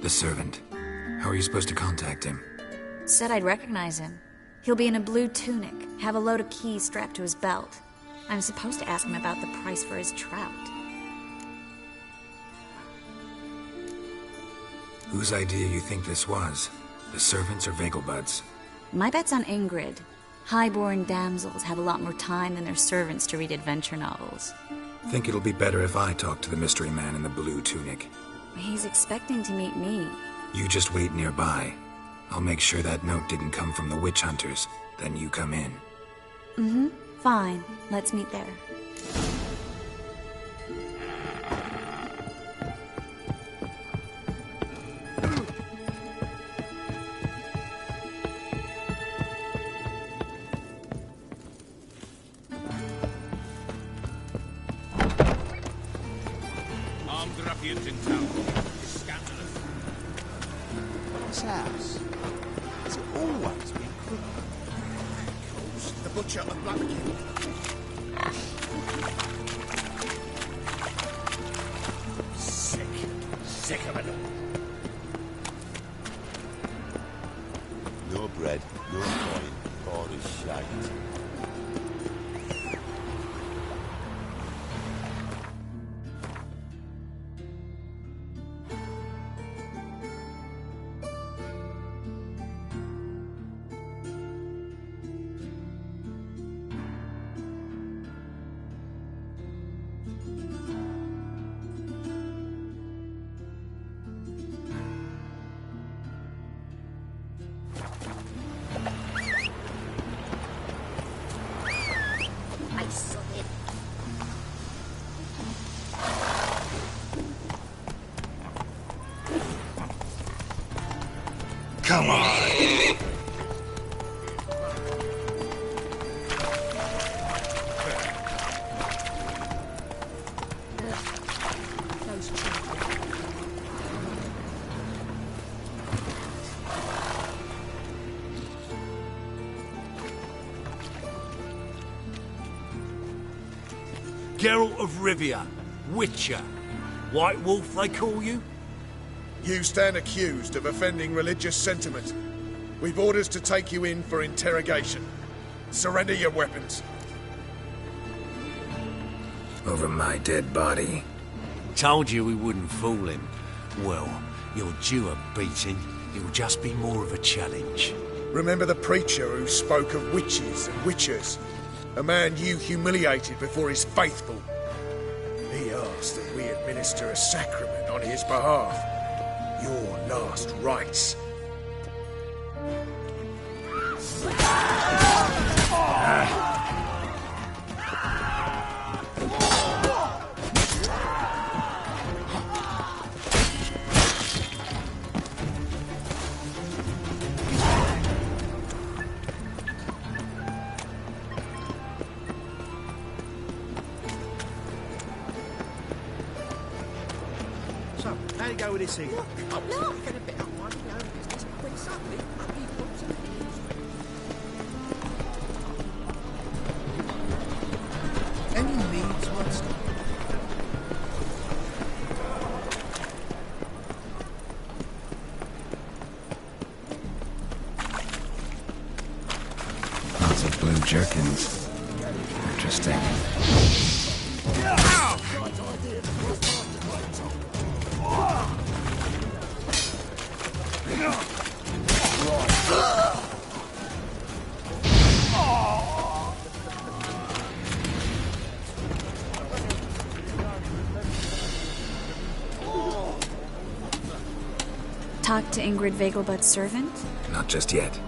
The servant. How are you supposed to contact him? Said I'd recognize him. He'll be in a blue tunic, have a load of keys strapped to his belt. I'm supposed to ask him about the price for his trout. Whose idea you think this was? The servants or Vegelbud's? My bet's on Ingrid. Highborn damsels have a lot more time than their servants to read adventure novels. Think it'll be better if I talk to the mystery man in the blue tunic. He's expecting to meet me. You just wait nearby. I'll make sure that note didn't come from the witch hunters. Then you come in. Mm-hmm. Fine. Let's meet there. Armed ruffians in town. It's scandalous. This house, has it always been crooked? The butcher and Blackkin. Sick of it all. No bread, no coin, all is shagged. Come on! Geralt of Rivia, Witcher. White Wolf, they call you? You stand accused of offending religious sentiment. We've orders to take you in for interrogation. Surrender your weapons. Over my dead body. Told you we wouldn't fool him. Well, you're due a beating. It'll just be more of a challenge. Remember the preacher who spoke of witches and witchers? A man you humiliated before his faithful. He asked that we administer a sacrament on his behalf. Your last rites. So, how do you go with this thing? I'm not going to bet on minding your own business when suddenly puppy drops in the Any needs what's Lots of blue jerkins. Interesting. Talk to Ingrid Vegelbud's servant? Not just yet.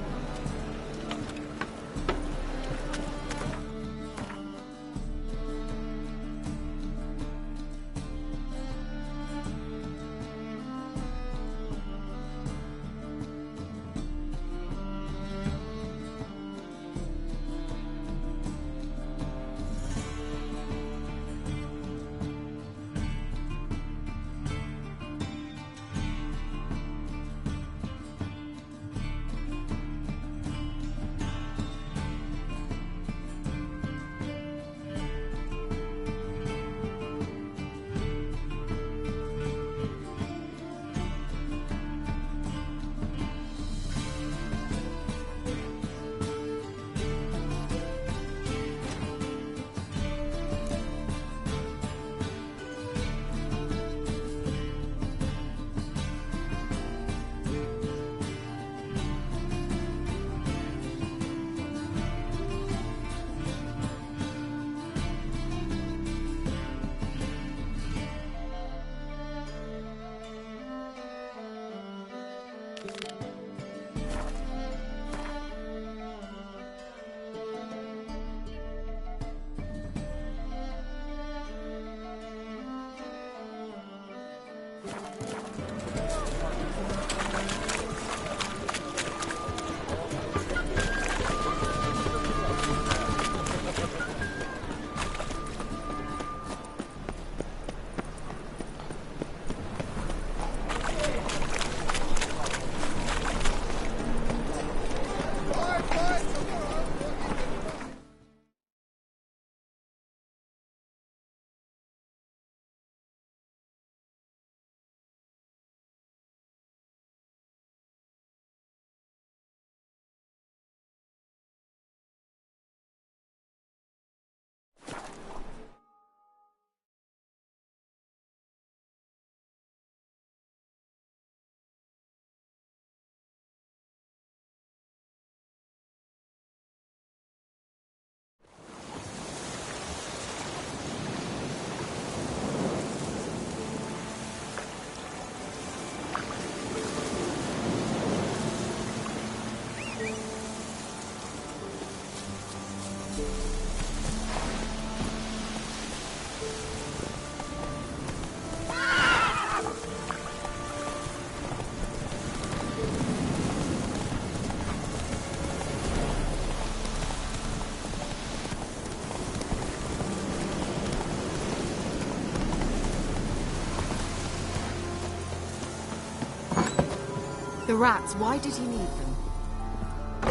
The rats, why did he need them?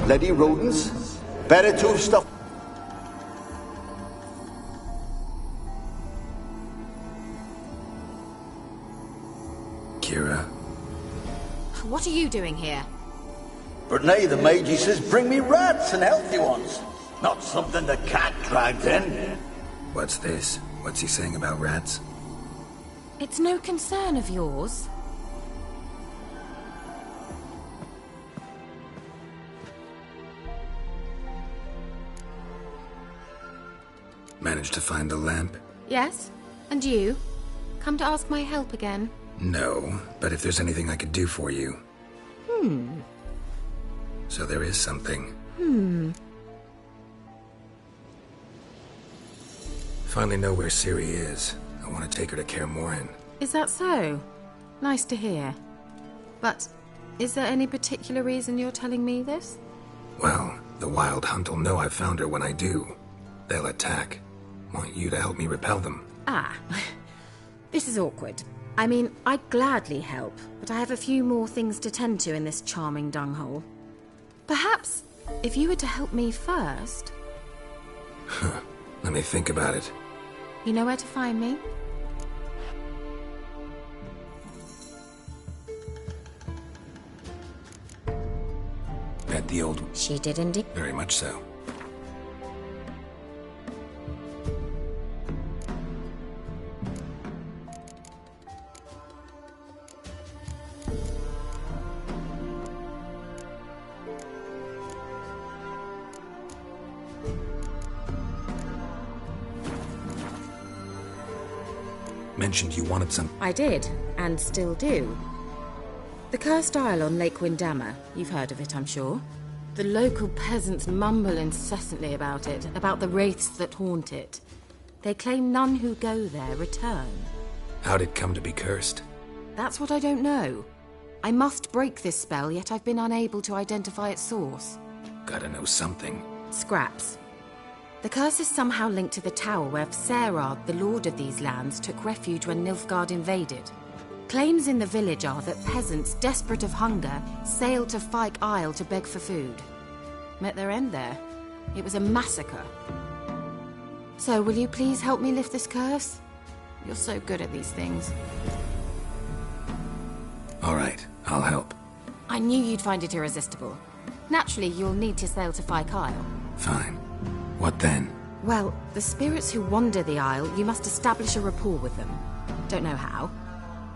Bloody rodents. Better to stuff. Kira. What are you doing here? Brunei the mage, he says, bring me rats and healthy ones. Not something the cat dragged in. What's this? What's he saying about rats? It's no concern of yours. Managed to find the lamp? Yes? And you? Come to ask my help again? No, but if there's anything I could do for you. So there is something. Finally know where Ciri is. I want to take her to Kaer Morhen. Is that so? Nice to hear. But is there any particular reason you're telling me this? Well, the Wild Hunt will know I've found her when I do. They'll attack. Want you to help me repel them. Ah, this is awkward. I mean, I'd gladly help, but I have a few more things to tend to in this charming dunghole. Perhaps, if you were to help me first... Let me think about it. You know where to find me? At the old... She did indeed. Very much so. Mentioned you wanted some... I did, and still do. The Cursed Isle on Lake Windammer. You've heard of it, I'm sure. The local peasants mumble incessantly about it, about the wraiths that haunt it. They claim none who go there return. How'd it come to be cursed? That's what I don't know. I must break this spell, yet I've been unable to identify its source. Gotta know something. Scraps. The curse is somehow linked to the tower where Serad, the lord of these lands, took refuge when Nilfgaard invaded. Claims in the village are that peasants, desperate of hunger, sailed to Fyke Isle to beg for food. Met their end there. It was a massacre. So, will you please help me lift this curse? You're so good at these things. All right, I'll help. I knew you'd find it irresistible. Naturally, you'll need to sail to Fyke Isle. Fine. What then? Well, the spirits who wander the Isle, you must establish a rapport with them. Don't know how,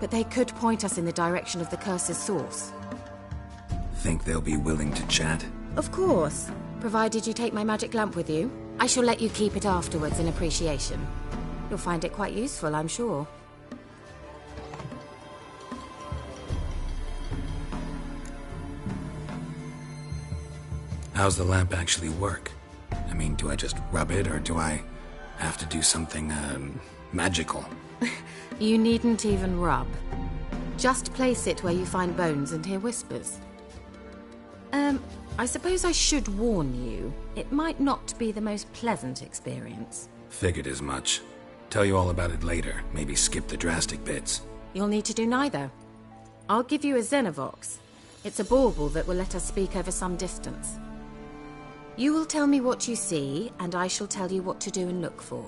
but they could point us in the direction of the curse's source. Think they'll be willing to chat? Of course, provided you take my magic lamp with you. I shall let you keep it afterwards in appreciation. You'll find it quite useful, I'm sure. How's the lamp actually work? I mean, do I just rub it, or do I have to do something, magical? You needn't even rub. Just place it where you find bones and hear whispers. I suppose I should warn you. It might not be the most pleasant experience. Figured as much. Tell you all about it later. Maybe skip the drastic bits. You'll need to do neither. I'll give you a Xenovox. It's a bauble that will let us speak over some distance. You will tell me what you see, and I shall tell you what to do and look for.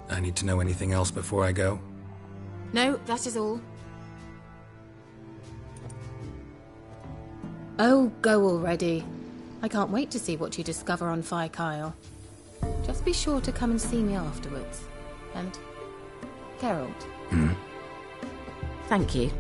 I need to know anything else before I go? No, that is all. Oh, go already. I can't wait to see what you discover on Phi Kyle. Just be sure to come and see me afterwards. And... Geralt. Thank you.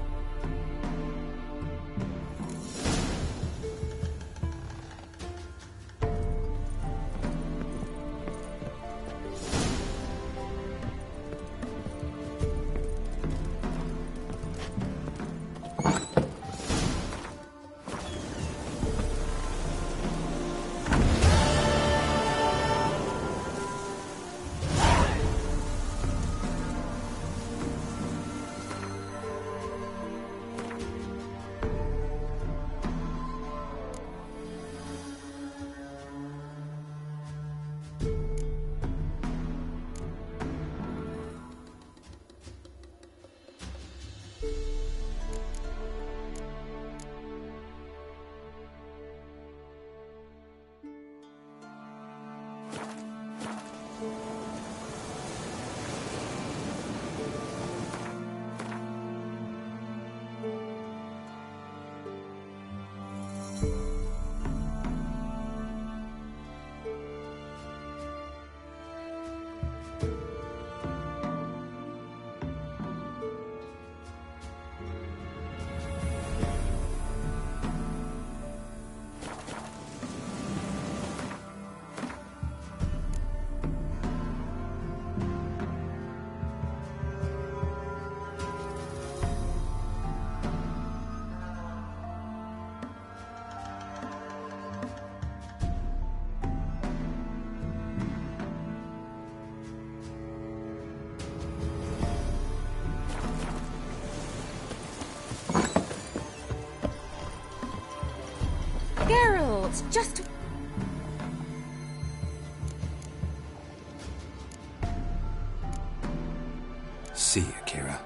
Geralt, just... See you, Kira.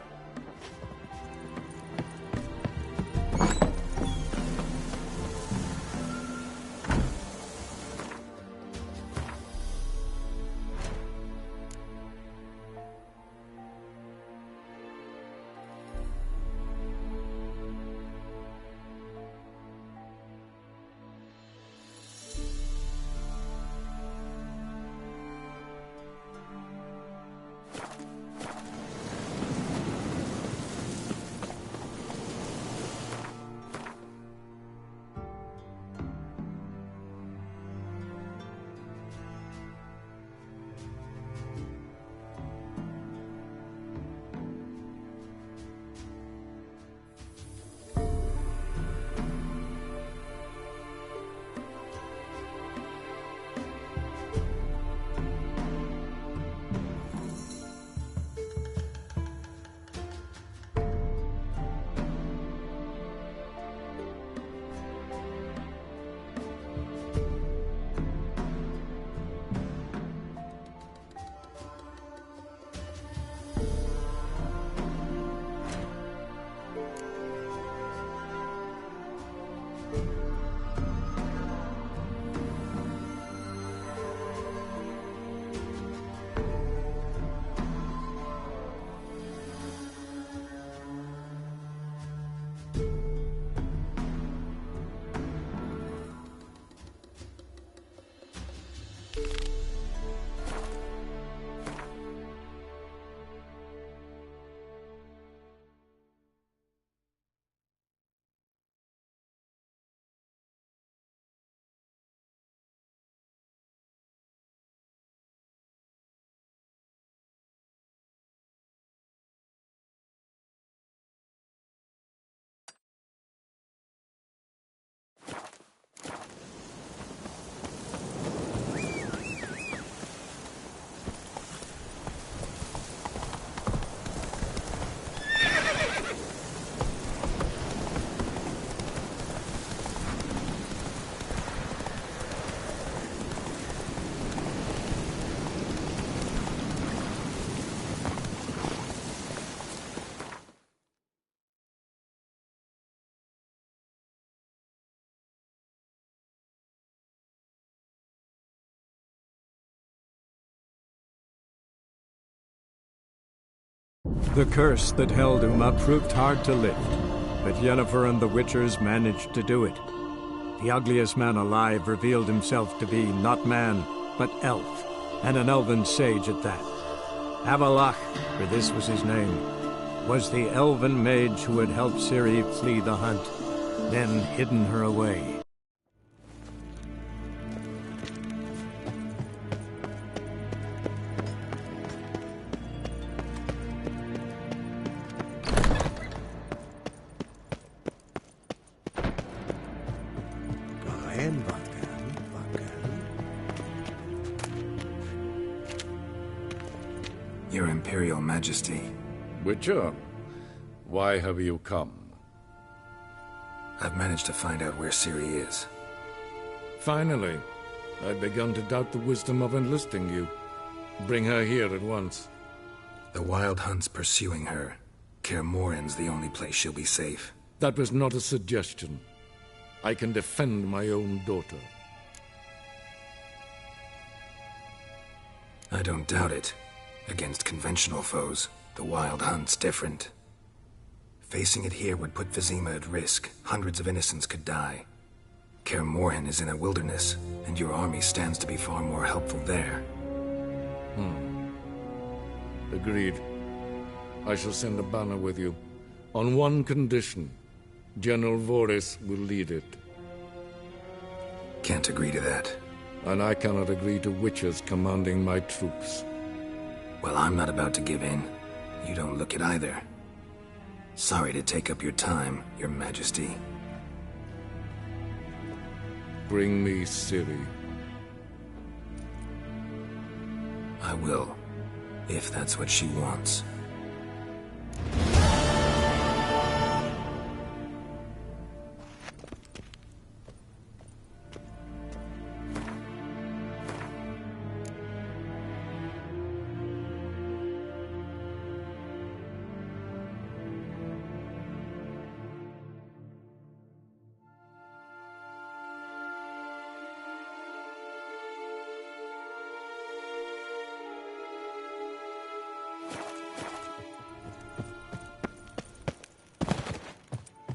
The curse that held Uma proved hard to lift, but Yennefer and the Witchers managed to do it. The ugliest man alive revealed himself to be not man, but elf, and an elven sage at that. Avallac'h, for this was his name, was the elven mage who had helped Ciri flee the hunt, then hidden her away. Your Imperial Majesty. Witcher, why have you come? I've managed to find out where Ciri is. Finally. I'd begun to doubt the wisdom of enlisting you. Bring her here at once. The Wild Hunt's pursuing her. Kaer Morhen's the only place she'll be safe. That was not a suggestion. I can defend my own daughter. I don't doubt it. Against conventional foes, the Wild Hunt's different. Facing it here would put Vizima at risk. Hundreds of innocents could die. Kaer Morhen is in a wilderness, and your army stands to be far more helpful there. Agreed. I shall send a banner with you. On one condition. General Voris will lead it. Can't agree to that. And I cannot agree to Witchers commanding my troops. Well, I'm not about to give in. You don't look it either. Sorry to take up your time, Your Majesty. Bring me Ciri. I will, if that's what she wants.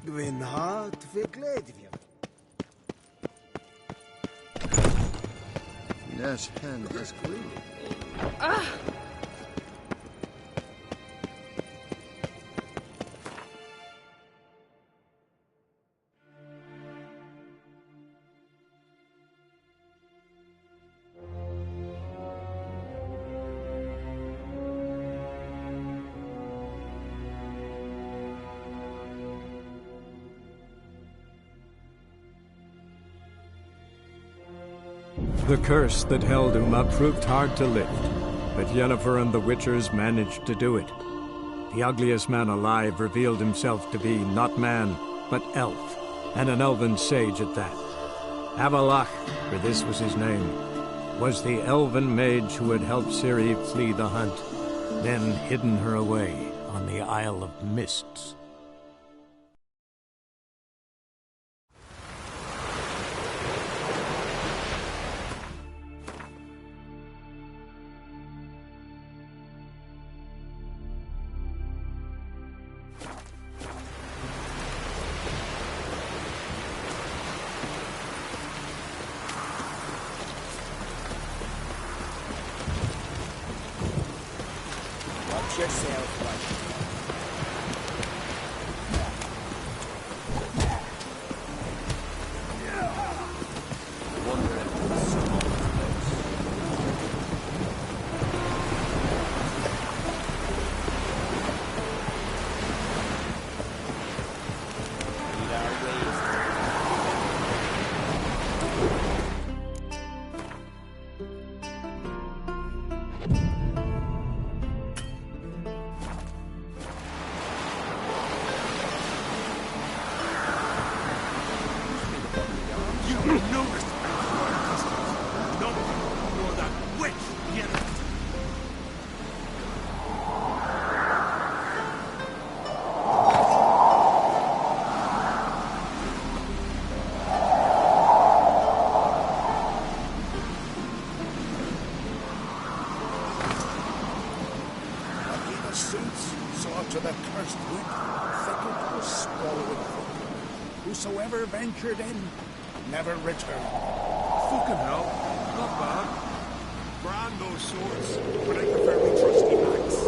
Gwyn hart fi gledfja. Yes, hen is green. The curse that held Uma proved hard to lift, but Yennefer and the Witchers managed to do it. The ugliest man alive revealed himself to be not man, but elf, and an elven sage at that. Avallac'h, for this was his name, was the elven mage who had helped Ciri flee the hunt, then hidden her away on the Isle of Mists. Watch yourself, to the cursed wood, thicket was swallowed full. Whosoever ventured in, never returned. Fucking hell, not bad. Brand those swords, but I prefer my trusty axe.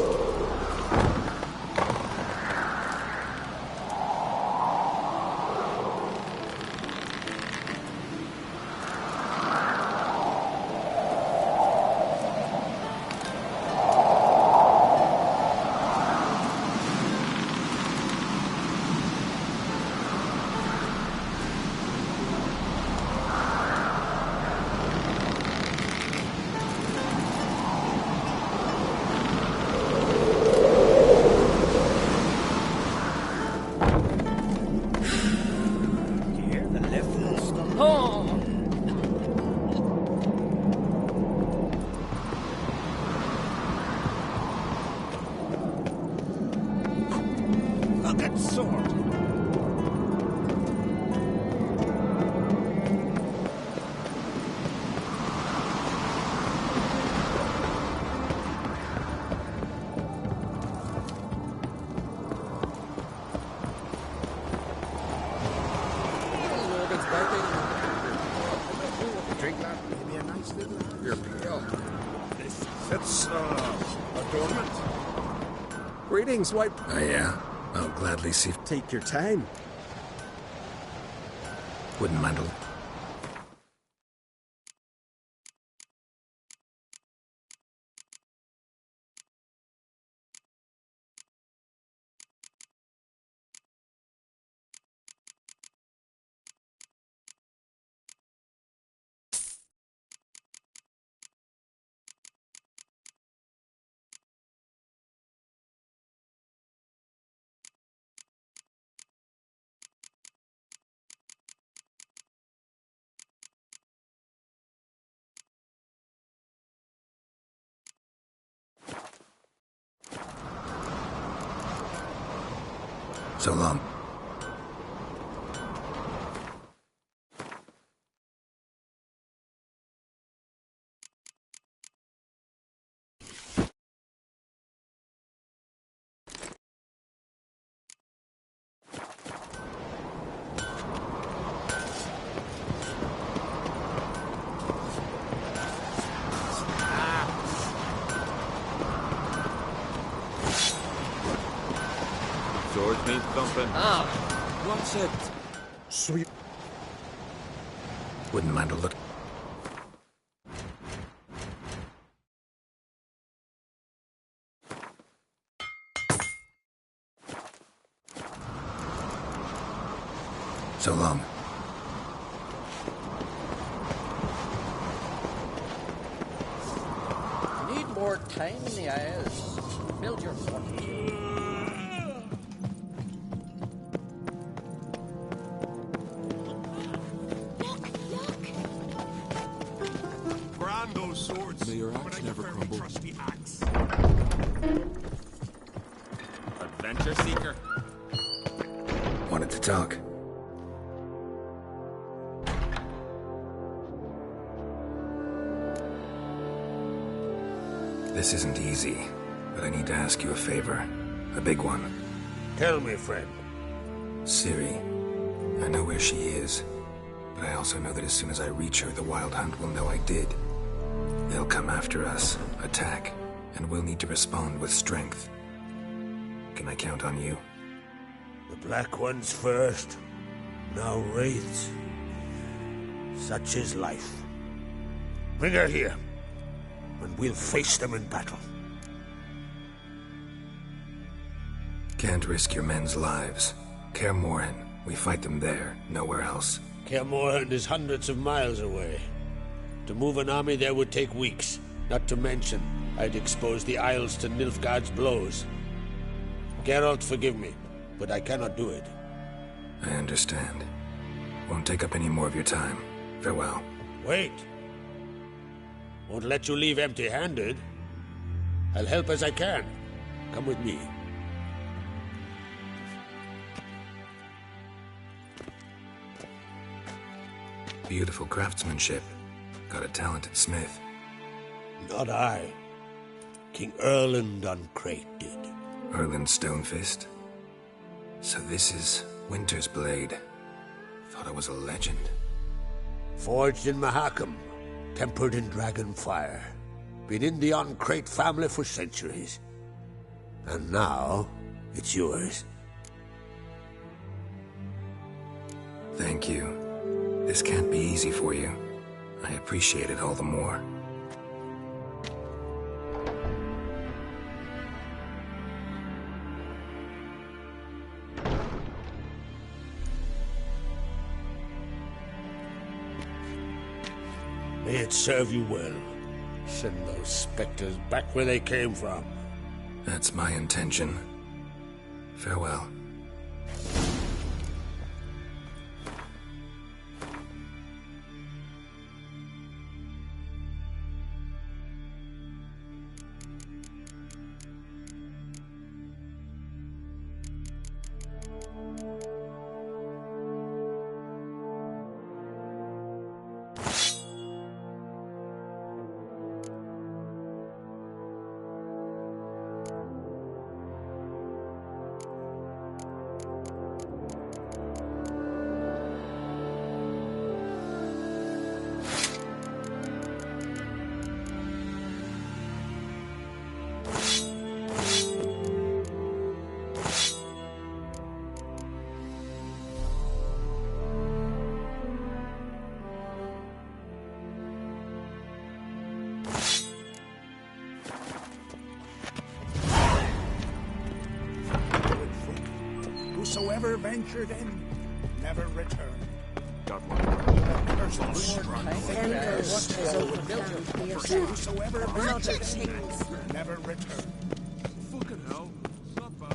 Greetings, White. Oh, yeah? I'll gladly see. Take your time. Wouldn't meddle. So long. Sword needs thumping. Ah, what's it? Sweet. Wouldn't mind a look. So long. Need more time in the eyes. Build your fortitude. May your axe never crumble. Adventure seeker. Wanted to talk. This isn't easy, but I need to ask you a favor. A big one. Tell me, friend. Ciri. I know where she is, but I also know that as soon as I reach her, the Wild Hunt will know I did. They'll come after us, attack, and we'll need to respond with strength. Can I count on you? The Black Ones first, now Wraiths. Such is life. Bring her here, and we'll face them in battle. Can't risk your men's lives. Kaer Morhen, we fight them there, nowhere else. Kaer Morhen is hundreds of miles away. To move an army there would take weeks. Not to mention, I'd expose the Isles to Nilfgaard's blows. Geralt, forgive me, but I cannot do it. I understand. Won't take up any more of your time. Farewell. Wait. Won't let you leave empty-handed. I'll help as I can. Come with me. Beautiful craftsmanship. Got a talented smith. Not I. King Erland on Crate did. Erland Stonefist. So this is Winter's blade. Thought I was a legend. Forged in Mahakam, tempered in dragon fire. Been in the Ancrate family for centuries. And now, it's yours. Thank you. This can't be easy for you. I appreciate it all the more. May it serve you well. Send those specters back where they came from. That's my intention. Farewell. Whosoever ventured in, never returned. Got one. Whosoever ventured in, never returned. Fucking hell. Not bad.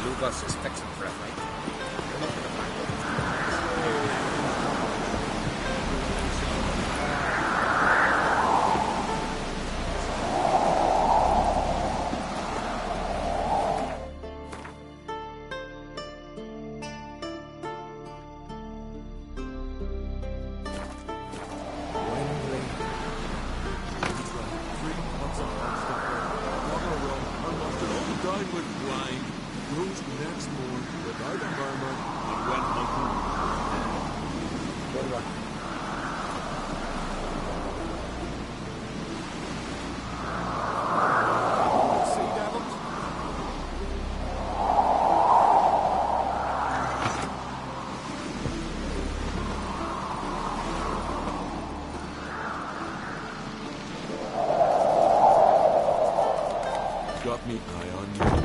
Lugos suspects him for a fight. Got me eye on you.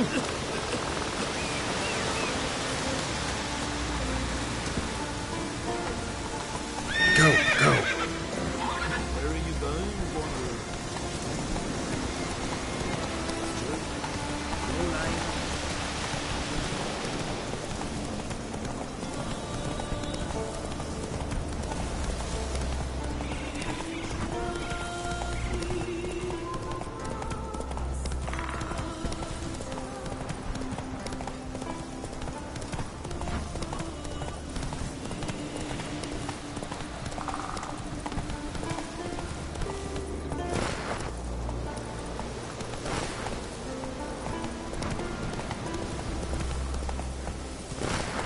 Go, go. Where are you going, wanderer? No line.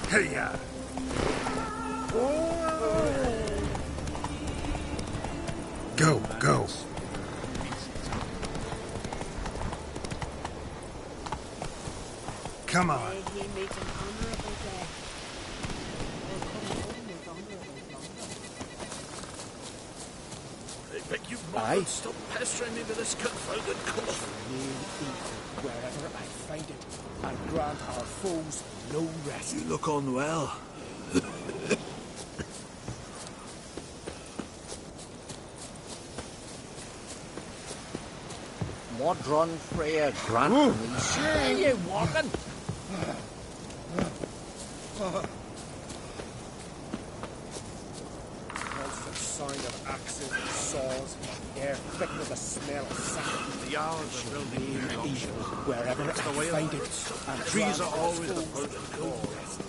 Hey-ya. Go, go. Come on. May he meet an honorable death. Or come home with honorable plunder. I beg you, Margaret, stop pestering me with this confounded cough. Wherever I find it, and grant our foes no rest. You look unwell. Modron Freya grant me. Sure you walking? Constant sound of axes and saws, air thick with the smell of sack. The hours are building Evil, wherever I the way find of it, and trees grant are our always the foes first to no fall. rest.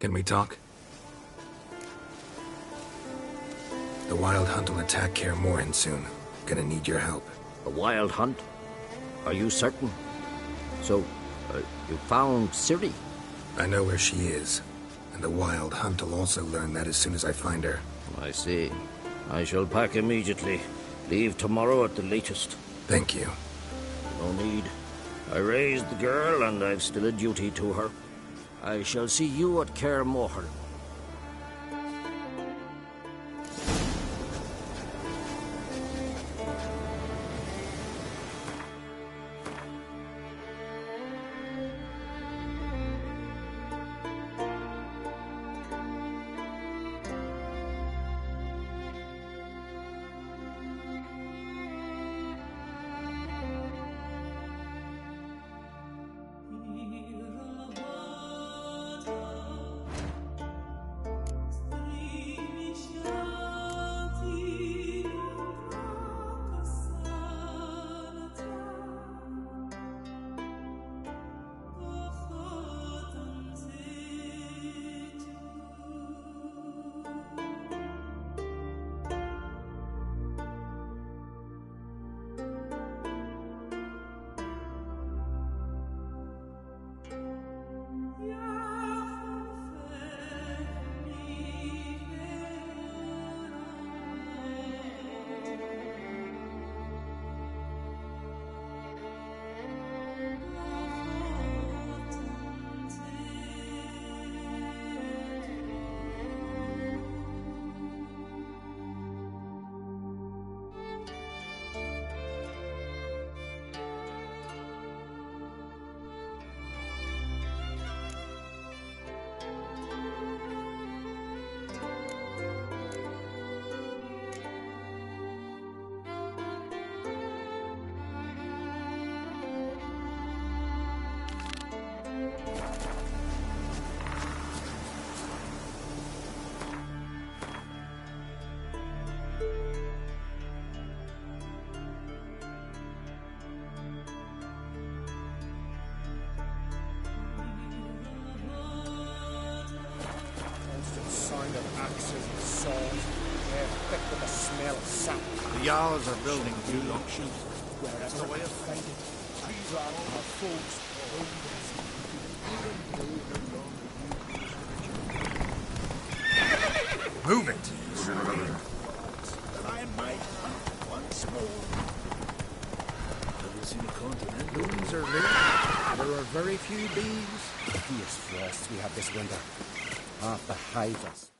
Can we talk? The Wild Hunt will attack Kaer Morhen soon. Gonna need your help. A wild hunt? Are you certain? So, you found Ciri? I know where she is. And the Wild Hunt will also learn that as soon as I find her. I see. I shall pack immediately. Leave tomorrow at the latest. Thank you. No need. I raised the girl, and I've still a duty to her. I shall see you at Kaer Morhen. axes and saws. They're thick with the smell of sap. The Jarls are building new longships. Wherever I find it, I drag my folks Move it! That I might hunt once more. Have you seen a continent? Loons are rare. There are very few bees. fierce frosts we have this winter. Half the hive us.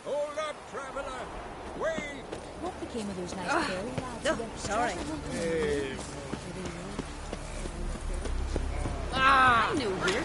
Hold up, traveler! Wait! What became of those nice prairie lads? No, sorry. Ah! I'm new here.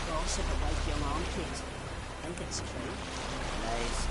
Gossip about your mom, kid. Think it's true? Lies.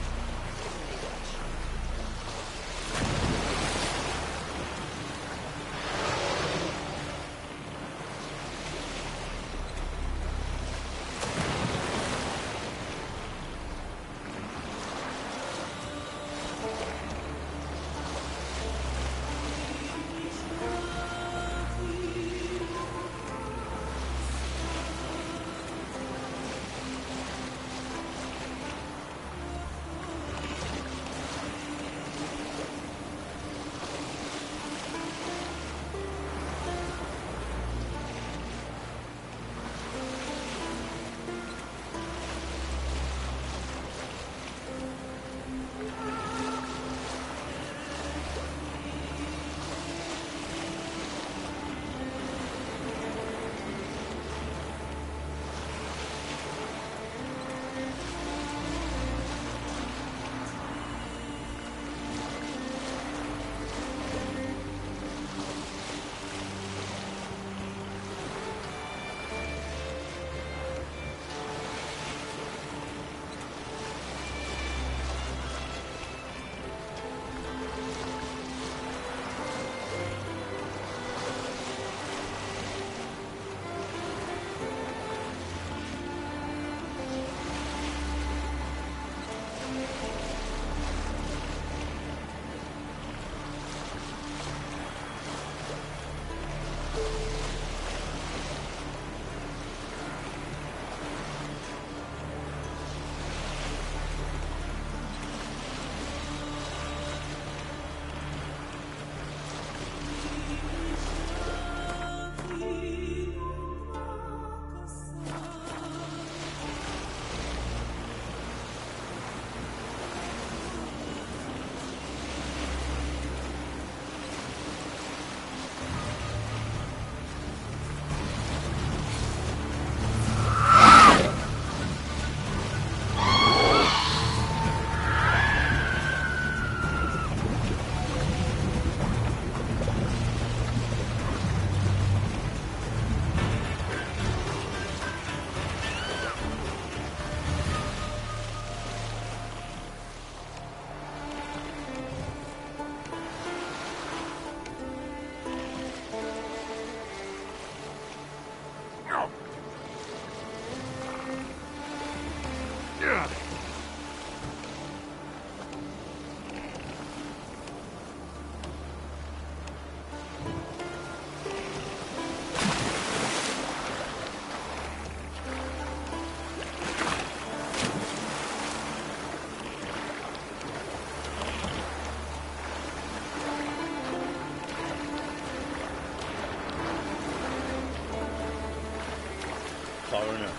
foreigner.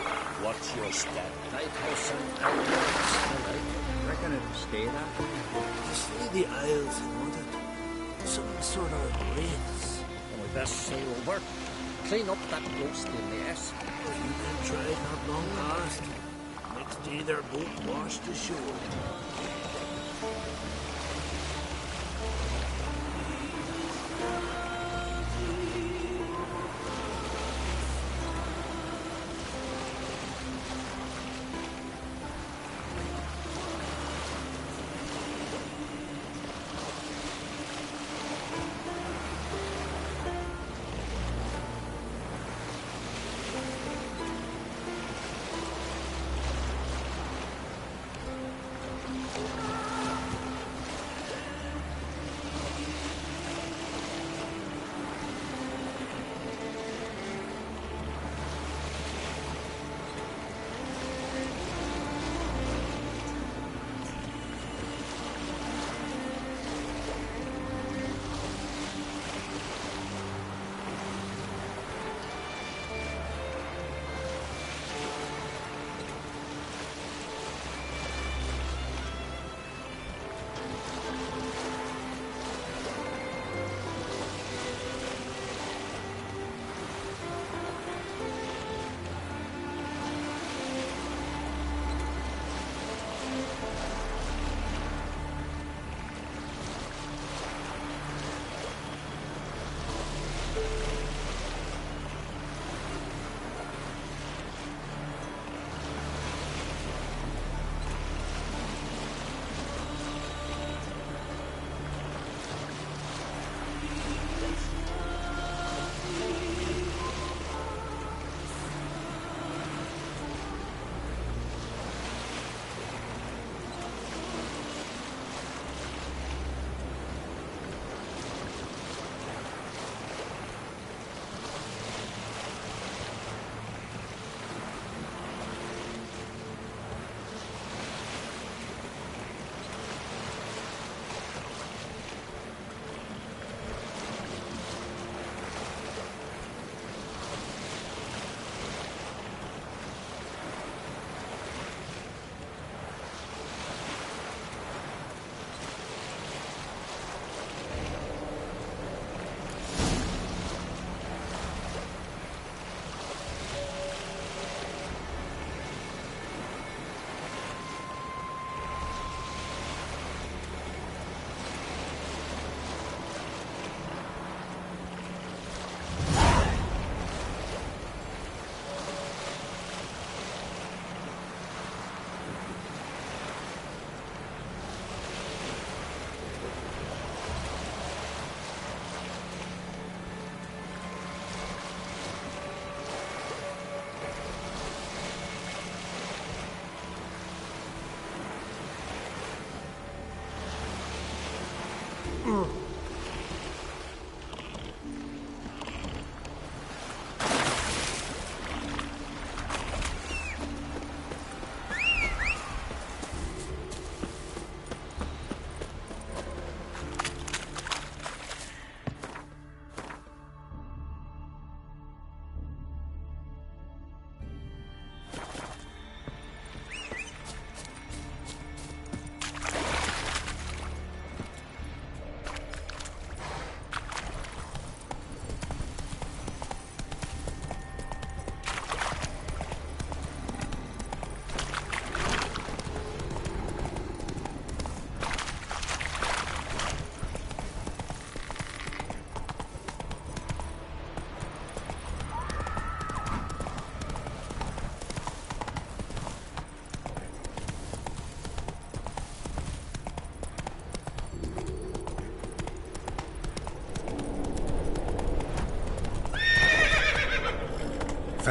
What's your stat? Lighthouse and Reckon it'll stay that way. You see the Isles wanted? Some sort of wraiths. And we best sail over. Clean up that ghostly mess. You can try not long last. Next day their boat washed ashore.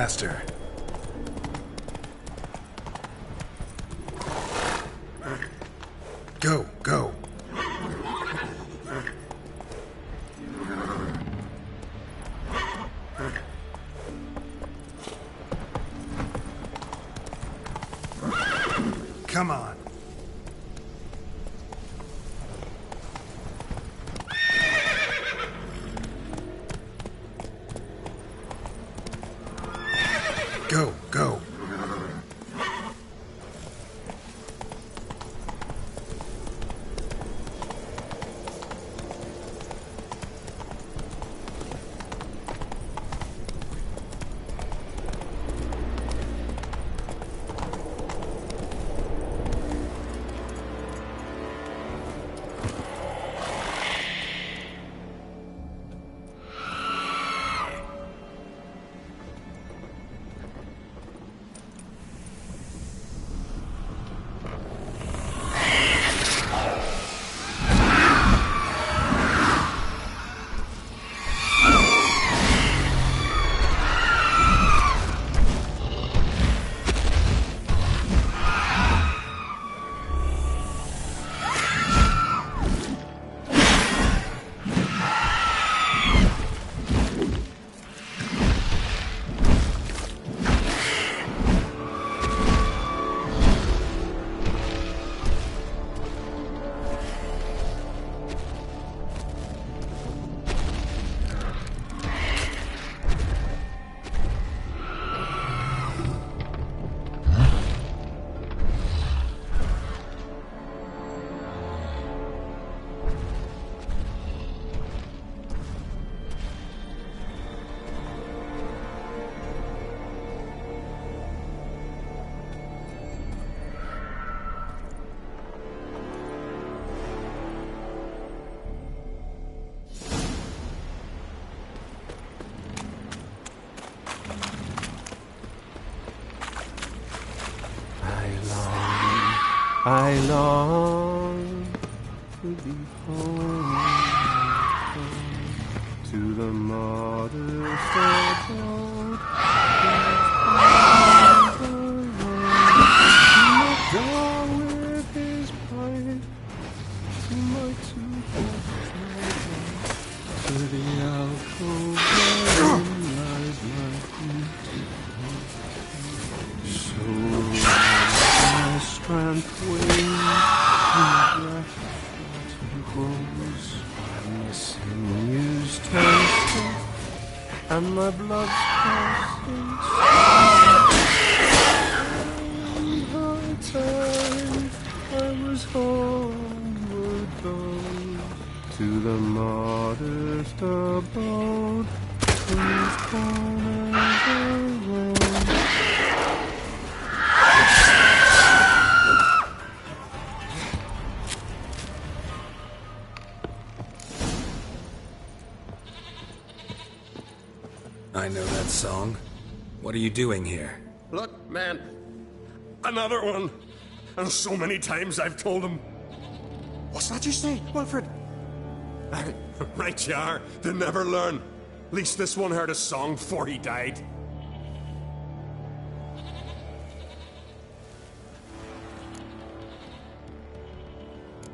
Faster. Go, go. Come on. Go, go. I long to be home, to the modest abode. Down with his pipe, to my two to the alcove wherein lies my beautiful. So my strength wanes, and breath grows, and the sinews turn stiff, and my blood's coursing. I was homeward bound to the modest abode whose corners are round. I know that song. What are you doing here? Look, man. Another one. And so many times I've told him. What's that you say, Wilfred? Right you are. They never learn. At least this one heard a song before he died.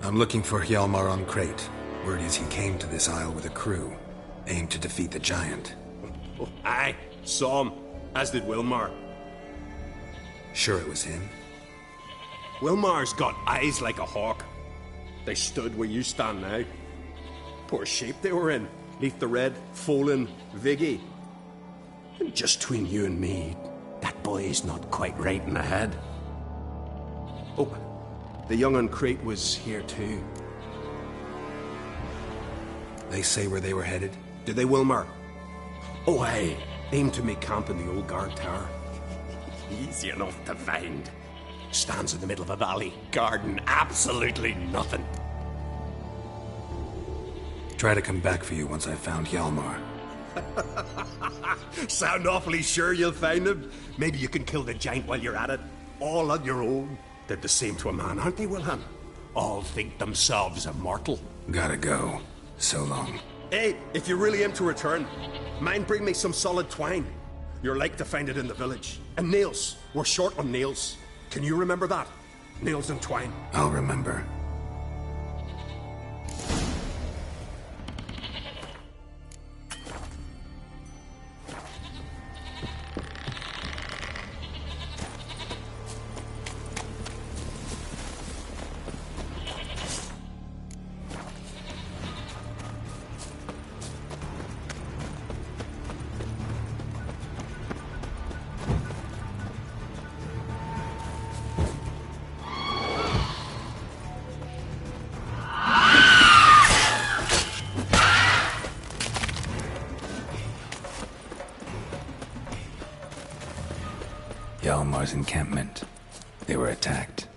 I'm looking for Hjalmar on Crate. Word is he came to this isle with a crew, aimed to defeat the giant. Oh, aye, saw him, as did Wilmar. Sure it was him? Wilmar's got eyes like a hawk. They stood where you stand now. Poor shape they were in, neath the red, Folin, Viggy. And just between you and me, that boy's not quite right in the head. Oh, the young on Crate was here too. They say where they were headed? Did they, Wilmar? Oh, aye. Aimed to make camp in the old guard tower. Easy enough to find. Stands in the middle of a valley, garden absolutely nothing. Try to come back for you once I've found Hjalmar. Sound awfully sure you'll find him? Maybe you can kill the giant while you're at it. All on your own. Did the same to a man, aren't they, Wilhelm? All think themselves immortal. Gotta go. So long. Hey, if you really aim to return, mind bring me some solid twine. You're like to find it in the village. And nails. We're short on nails. Can you remember that? Nails and twine. I'll remember. Hjalmar's encampment. They were attacked.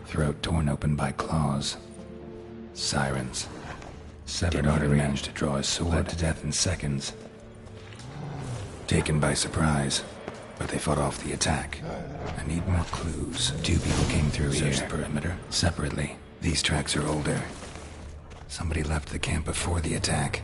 Throat torn open by claws. Sirens. Severed artery managed to draw his sword. Bled to death in seconds. Taken by surprise, but they fought off the attack. I need more clues. 2 people came through here. Search the perimeter. Separately. These tracks are older. Somebody left the camp before the attack.